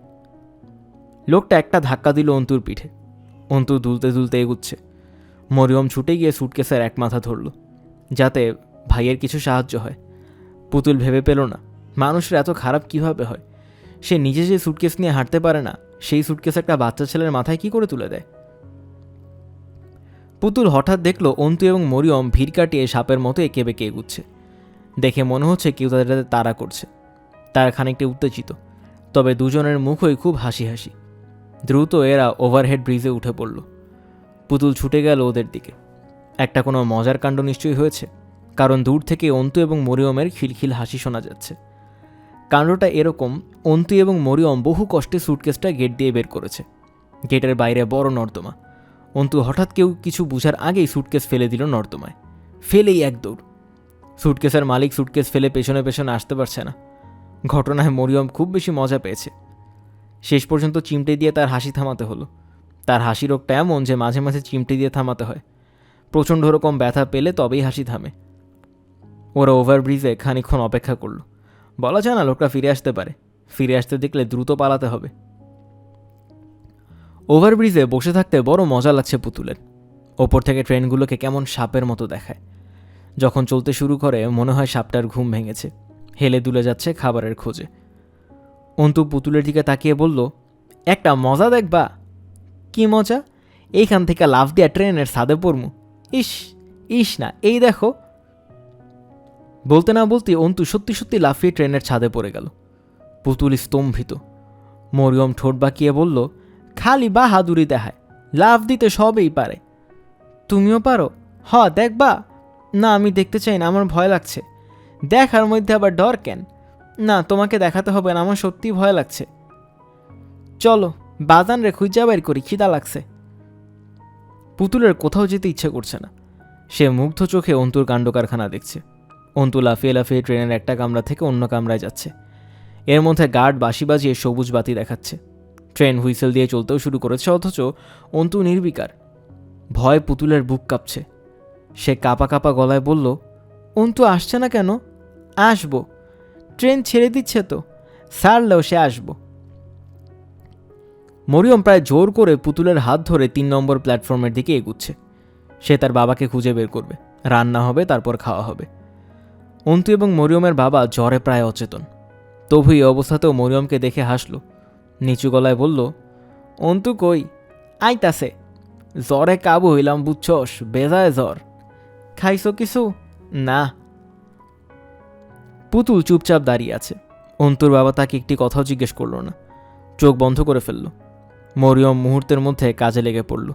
লোকটা একটা ধাক্কা দিল অন্তুর পিঠে। অন্তু দুলতে দুলতে এগুচ্ছে। মরিয়ম ছুটে গিয়ে সুটকেসের এক মাথা ধরল, যাতে ভাইয়ের কিছু সাহায্য হয়। পুতুল ভেবে পেল না মানুষের এত খারাপ কিভাবে হয়। সে নিজে যে সুটকেস নিয়ে হাঁটতে পারে না, সেই সুটকেস একটা বাচ্চা ছেলের মাথায় কি করে তুলে দেয়? পুতুল হঠাৎ দেখল অন্তু এবং মরিয়ম ভিড় কাটিয়ে সাপের মতো এঁকে বেঁকে এগুচ্ছে। দেখে মনে হচ্ছে কেউ তাদের তাড়া করছে। তারা খানিকটা উত্তেজিত, তবে দুজনের মুখই খুব হাসি হাসি। দ্রুত এরা ওভারহেড ব্রিজে উঠে পড়ল। পুতুল ছুটে গেল ওদের দিকে। একটা কোনো মজার কাণ্ড নিশ্চয়ই হয়েছে, কারণ দূর থেকে অন্তু এবং মরিয়মের খিলখিল হাসি শোনা যাচ্ছে। কাণ্ডটা এরকম, অন্তু এবং মরিয়ম বহু কষ্টে সুটকেসটা গেট দিয়ে বের করেছে। গেটের বাইরে বড় নর্দমা। অন্তু হঠাৎ কেউ কিছু বুঝার আগেই সুটকেস ফেলে দিল নর্দমায়। ফেলেই এক দৌড়। সুটকেসের মালিক সুটকেস ফেলে পেছনে পেছনে আসতে পারছে না। ঘটনায় মরিয়ম খুব বেশি মজা পেয়েছে। শেষ পর্যন্ত চিমটে দিয়ে তার হাসি থামাতে হলো। তার হাসি রোগটা এমন যে মাঝে মাঝে চিমটে দিয়ে থামাতে হয়। প্রচণ্ড রকম ব্যথা পেলে তবেই হাসি থামে। ওরা ওভারব্রিজে খানিকক্ষণ অপেক্ষা করল। বলা যায় না লোকটা ফিরে আসতে পারে। ফিরে আসতে দেখলে দ্রুত পালাতে হবে। ওভারব্রিজে বসে থাকতে বড় মজা লাগছে পুতুলের। ওপর থেকে ট্রেনগুলোকে কেমন সাপের মতো দেখায়। যখন চলতে শুরু করে মনে হয় সাপটার ঘুম ভেঙেছে, হেলে দুলে যাচ্ছে খাবারের খোঁজে। অন্তু পুতুলের দিকে তাকিয়ে বলল, একটা মজা দেখবা। কি মজা? এইখান থেকে লাফ দিয়া ট্রেনের ছাদে পড়মু। ইস ইস না, এই দেখো। বলতে না বলতে অন্তু সত্যি সত্যি লাফিয়ে ট্রেনের ছাদে পড়ে গেল। পুতুল স্তম্ভিত। মরিয়ম ঠোঁট বাঁকিয়ে বলল, খালি বাহাদুরি দেখায়, লাফ দিতে সবেই পারে। তুমিও পারো? দেখবা। না, আমি দেখতে চাই না, আমার ভয় লাগছে। দেখার মধ্যে আবার ডর কেন? না, তোমাকে দেখাতে হবে না, আমার সত্যি ভয় লাগছে। চলো বাজান রে খুঁজা বের করি, খিদা লাগছে। পুতুলের কোথাও যেতে ইচ্ছে করছে না। সে মুগ্ধ চোখে অন্তুর কাণ্ড কারখানা দেখছে। অন্তু লাফিয়ে লাফিয়ে ট্রেনের একটা কামরা থেকে অন্য কামরায় যাচ্ছে। এর মধ্যে গার্ড বাঁশি বাজিয়ে সবুজ বাতি দেখাচ্ছে। ট্রেন হুইসেল দিয়ে চলতেও শুরু করেছে, অথচ অন্তু নির্বিকার। ভয় পুতুলের বুক কাঁপছে। সে কাঁপা কাঁপা গলায় বলল, অন্তু আসছে না কেন? আসবো, ট্রেন ছেড়ে দিচ্ছে তো, ছাড়লেও সে আসবো। মরিয়ম প্রায় জোর করে পুতুলের হাত ধরে 3 নম্বর প্ল্যাটফর্মের দিকে এগুচ্ছে। সে তার বাবাকে খুঁজে বের করবে, রান্না হবে, তারপর খাওয়া হবে। অন্তু এবং মরিয়মের বাবা জ্বরে প্রায় অচেতন। তবু এই অবস্থাতেও মরিয়মকে দেখে হাসল। নিচু গলায় বলল, অন্তু কই? আইতাছে। জ্বরে কাবু হইলাম বুঝছস, বেজায় জ্বর। খাইছো কিছু? না। পুতুল চুপচাপ দাঁড়িয়ে আছে। অন্তুর বাবা তাকে একটি কথাও জিজ্ঞেস করল না, চোখ বন্ধ করে ফেলল। মরিয়ম মুহূর্তের মধ্যে কাজে লেগে পড়ল।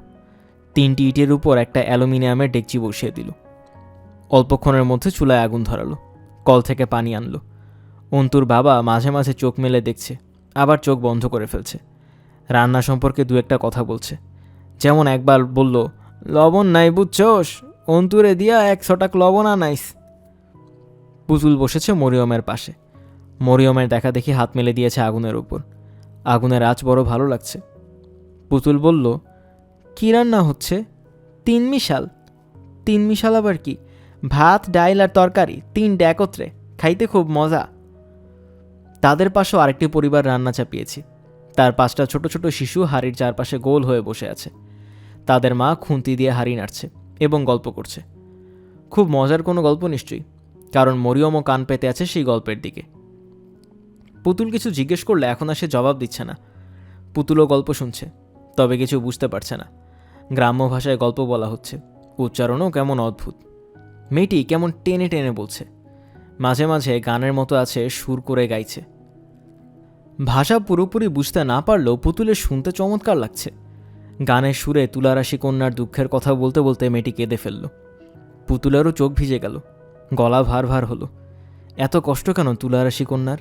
3টি ইটের উপর একটা অ্যালুমিনিয়ামের ডেকচি বসিয়ে দিল। অল্পক্ষণের মধ্যে চুলায় আগুন ধরালো, কল থেকে পানি আনলো। অন্তুর বাবা মাঝে মাঝে চোখ মেলে দেখছে, আবার চোখ বন্ধ করে ফেলছে। রান্না সম্পর্কে 2-একটা কথা বলছে। যেমন একবার বলল, লবণ নাই বুঝছস, অন্তুরে দিয়া 100 টাকা লবণ আনাইস। পুতুল বসেছে মরিয়মের পাশে। মরিয়মের দেখা দেখি হাত মেলে দিয়েছে আগুনের উপর। আগুনের আঁচ বড় ভালো লাগছে। পুতুল বলল, কি রান্না হচ্ছে? 3 মিশাল। 3 মিশাল আবার কি? ভাত, ডাইল আর তরকারি 3টে একত্রে, খাইতে খুব মজা। তাদের পাশেও আরেকটি পরিবার রান্না চাপিয়েছি। তার 5টা ছোট ছোট শিশু হাড়ির চারপাশে গোল হয়ে বসে আছে। তাদের মা খুন্তি দিয়ে হাড়ি নাড়ছে এবং গল্প করছে। খুব মজার কোনো গল্প নিশ্চয়ই, কারণ মরিয়মও কান পেতে আছে সেই গল্পের দিকে। পুতুল কিছু জিজ্ঞেস করলে এখন আর সে জবাব দিচ্ছে না। পুতুলও গল্প শুনছে, তবে কিছু বুঝতে পারছে না। গ্রাম্য ভাষায় গল্প বলা হচ্ছে, উচ্চারণও কেমন অদ্ভুত। মেয়েটি কেমন টেনে টেনে বলছে, মাঝে মাঝে গানের মতো আছে, সুর করে গাইছে। ভাষা পুরোপুরি বুঝতে না পারলেও পুতুলের শুনতে চমৎকার লাগছে। গানের সুরে তুলারাশি কন্যার দুঃখের কথা বলতে বলতে মেয়েটি কেঁদে ফেলল। পুতুলেরও চোখ ভিজে গেল, গলা ভার ভার হলো। এত কষ্ট কেন তুলারাশি কন্যার?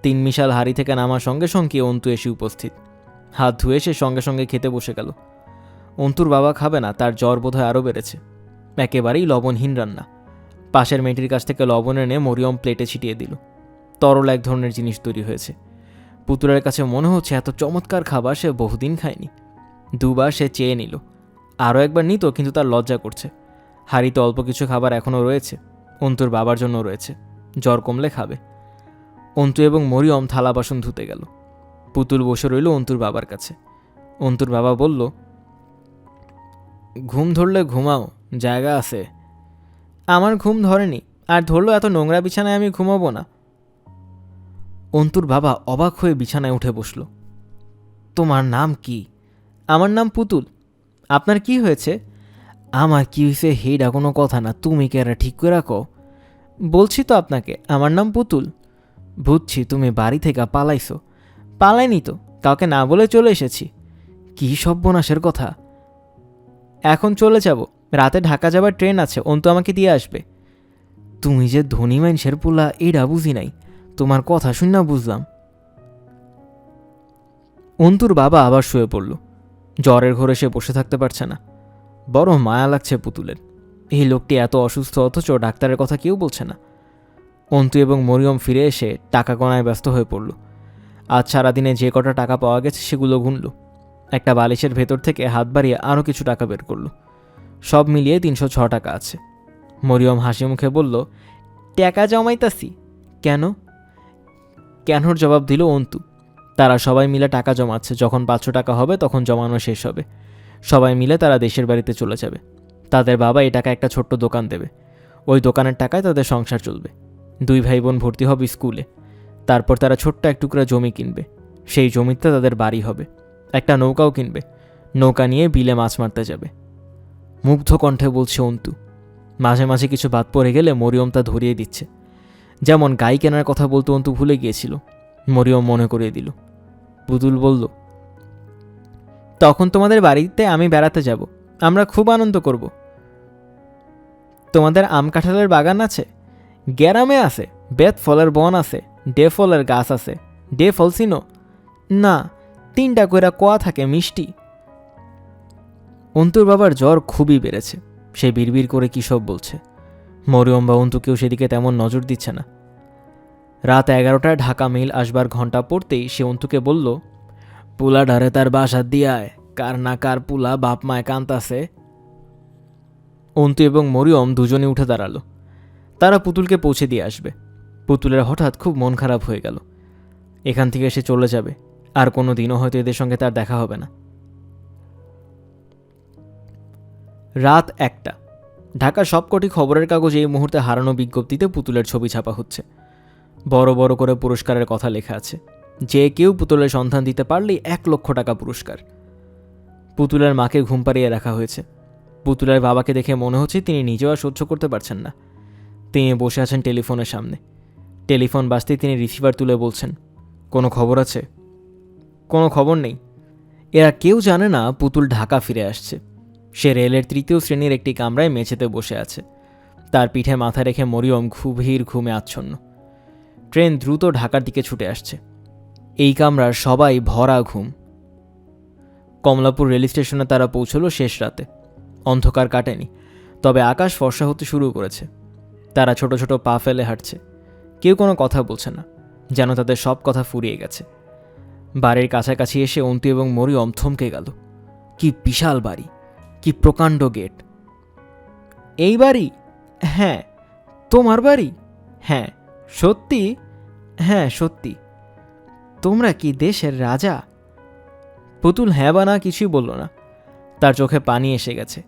3 মিশাল হাড়ি থেকে নামার সঙ্গে সঙ্গে অন্তু এসে উপস্থিত। হাত ধুয়ে সে সঙ্গে সঙ্গে খেতে বসে গেল। অন্তুর বাবা খাবে না, তার জ্বর বোধহয় আরও বেড়েছে। একেবারেই লবণহীন রান্না। পাশের মেয়েটির কাছ থেকে লবণ এনে মরিয়ম প্লেটে ছিটিয়ে দিল। তরল এক ধরনের জিনিস তৈরি হয়েছে। পুতুলের কাছে মনে হচ্ছে এত চমৎকার খাবার সে বহুদিন খায়নি। 2বার সে চেয়ে নিল, আরও একবার নিত, কিন্তু তার লজ্জা করছে। হাঁড়িতে অল্প কিছু খাবার এখনও রয়েছে, অন্তুর বাবার জন্য রয়েছে, জ্বর কমলে খাবে। অন্তু এবং মরিয়ম থালা বাসন ধুতে গেল। পুতুল বসে রইল অন্তুর বাবার কাছে। অন্তুর বাবা বলল, ঘুম ধরলে ঘুমাও, জায়গা আছে। আমার ঘুম ধরেনি, আর ধরলো এত নোংরা বিছানায় আমি ঘুমাবো না। অন্তুর বাবা অবাক হয়ে বিছানায় উঠে বসল। তোমার নাম কি? আমার নাম পুতুল। আপনার কি হয়েছে? আমার কি হয়েছে হেইডা কোনো কথা না, তুমি কেরা ঠিক করে রাখো। বলছি তো আপনাকে, আমার নাম পুতুল। বুঝছি তুমি বাড়ি থেকে পালাইছো। পালাইনি তো, কাউকে না বলে চলে এসেছি। কি সর্বনাশের কথা! এখন চলে যাব, রাতে ঢাকা যাবার ট্রেন আছে, অন্তু আমাকে দিয়ে আসবে। তুমি যে ধনী মানুষের পোলা, এটা বুঝি নাই, তোমার কথা শুন না বুঝলাম। অন্তুর বাবা আবার শুয়ে পড়ল। জ্বরের ঘোরে সে বসে থাকতে পারছে না। বড় মায়া লাগছে পুতুলের। এই লোকটি এত অসুস্থ, অথচ ডাক্তারের কথা কেউ বলছে না। অন্তু এবং মরিয়ম ফিরে এসে টাকা গণায় ব্যস্ত হয়ে পড়ল। আজ সারাদিনে যে কটা টাকা পাওয়া গেছে সেগুলো গুনল। একটা বালিশের ভেতর থেকে হাত বাড়িয়ে আরও কিছু টাকা বের করল। সব মিলিয়ে 306 টাকা আছে। মরিয়ম হাসি মুখে বলল, টাকা জমাইতাছি। কেন? কেনর জবাব দিল অন্তু। তারা সবাই মিলে টাকা জমাচ্ছে, যখন 500 টাকা হবে তখন জমানো শেষ হবে। সবাই মিলে তারা দেশের বাড়িতে চলে যাবে। তাদের বাবা এই টাকা একটা ছোট্ট দোকান দেবে। ওই দোকানের টাকায় তাদের সংসার চলবে। 2 ভাই বোন ভর্তি হবে স্কুলে। তারপর তারা ছোট্ট এক টুকরা জমি কিনবে, সেই জমিতে তাদের বাড়ি হবে, একটা নৌকাও কিনবে, নৌকা নিয়ে বিলে মাছ মারতে যাবে। মুগ্ধ কণ্ঠে বলছে অন্তু। মাঝে মাঝে কিছু বাদ পড়ে গেলে মরিয়ম তা ধরিয়ে দিচ্ছে। যেমন গাই কেনার কথা বলতে অন্তু ভুলে গিয়েছিল, মরিয়ম মনে করিয়ে দিল। পুতুল বলল, তখন তোমাদের বাড়িতে আমি বেড়াতে যাব, আমরা খুব আনন্দ করব। তোমাদের আম কাঁঠালের বাগান আছে? গ্যারামে আছে, বেত ফলের বন আছে, ডে ফলের গাছ আছে। ডে ফল চিনো? না, 3টা কইরা কোয়া থাকে, মিষ্টি। অন্তুর বাবার জ্বর খুবই বেড়েছে, সে বিড়বিড় করে কী সব বলছে। মরিয়ম বা অন্তু কেউ সেদিকে তেমন নজর দিচ্ছে না। রাত 11টায় ঢাকা মেইল আসবার ঘণ্টা পড়তেই সে অন্তুকে বলল, পুলা ঢারে তার বাসার দিয়ায়, কার না কার পুলা বাপ মায় কান্তাছে। অন্তু এবং মরিয়ম দুজনে উঠে দাঁড়ালো। তারা পুতুলকে পৌঁছে দিয়ে আসবে। পুতুলের হঠাৎ খুব মন খারাপ হয়ে গেল। এখান থেকে সে চলে যাবে, আর কোনো দিনও হয়তো এদের সঙ্গে তার দেখা হবে না। রাত 1টা। ঢাকার সবকটি খবরের কাগজে এই মুহূর্তে হারানো বিজ্ঞপ্তিতে পুতুলের ছবি ছাপা হচ্ছে। বড় বড় করে পুরস্কারের কথা লেখা আছে। যে কেউ পুতুলের সন্ধান দিতে পারলেই 1 লক্ষ টাকা পুরস্কার। পুতুলের মাকে ঘুম পাড়িয়ে রাখা হয়েছে। পুতুলের বাবাকে দেখে মনে হচ্ছে তিনি নিজেও আর সহ্য করতে পারছেন না। তিনি বসে আছেন টেলিফোনের সামনে। টেলিফোন বাজতেই তিনি রিসিভার তুলে বলছেন, কোনো খবর আছে? কোনো খবর নেই। এরা কেউ জানে না পুতুল ঢাকা ফিরে আসছে। সে রেলের 3য় শ্রেণীর একটি কামরায় মেঝেতে বসে আছে। তার পিঠে মাথা রেখে মরিয়ম গভীর ঘুমে আচ্ছন্ন। ট্রেন দ্রুত ঢাকার দিকে ছুটে আসছে। এই কামরার সবাই ভরা ঘুম। কমলাপুর রেল স্টেশনে তারা পৌঁছল শেষ রাতে। অন্ধকার কাটেনি, তবে আকাশ ফর্সা হতে শুরু করেছে। তারা ছোট ছোট পা ফেলে হাঁটছে। কেউ কোনো কথা বলছে না, যেন তাদের সব কথা ফুরিয়ে গেছে। বাড়ির কাছাকাছি এসে অন্তু এবং মরিয়ম থমকে গেল। কি বিশাল বাড়ি, কি প্রকাণ্ড গেট! এই বাড়ি? হ্যাঁ। তোমার বাড়ি? হ্যাঁ। সত্যি? হ্যাঁ সত্যি। তোমরা কি দেশের রাজা? পুতুল হ্যাঁ বা না কিছুই বলল না। তার চোখে পানি এসে গেছে।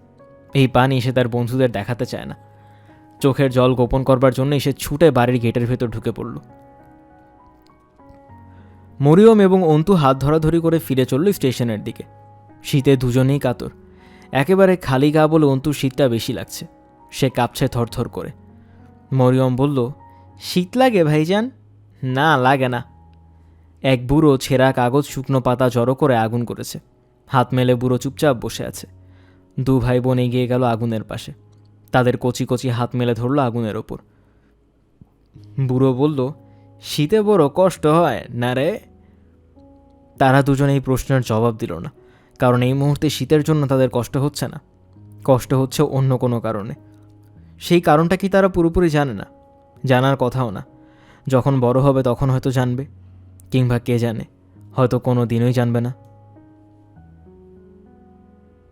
এই পানি সে তার বন্ধুদের দেখাতে চায় না। চোখের জল গোপন করবার জন্যই সে ছুটে বাড়ির গেটের ভেতর ঢুকে পড়ল। মরিয়ম এবং অন্তু হাত ধরাধরি করে ফিরে চলল স্টেশনের দিকে। শীতে দুজনেই কাতর। একেবারে খালি গা বলে অন্তুর শীতটা বেশি লাগছে। সে কাঁপছে থরথর করে। মরিয়ম বলল, শীত লাগে ভাইজান? না, লাগে না। এক বুড়ো ছেঁড়া কাগজ শুকনো পাতা জড়ো করে আগুন করেছে। হাত মেলে বুড়ো চুপচাপ বসে আছে। 2 ভাই বোন এগিয়ে গেল আগুনের পাশে। তাদের কচি কচি হাত মেলে ধরল আগুনের ওপর। বুড়ো বলল, শীতে বড় কষ্ট হয় না রে? তারা দুজনে এই প্রশ্নের জবাব দিল না, কারণ এই মুহূর্তে শীতের জন্য তাদের কষ্ট হচ্ছে না, কষ্ট হচ্ছে অন্য কোনো কারণে। সেই কারণটা কি তারা পুরোপুরি জানে না, জানার কথাও না। যখন বড় হবে তখন হয়তো জানবে, কিংবা কে জানে, হয়তো কোনো দিনই জানবে না।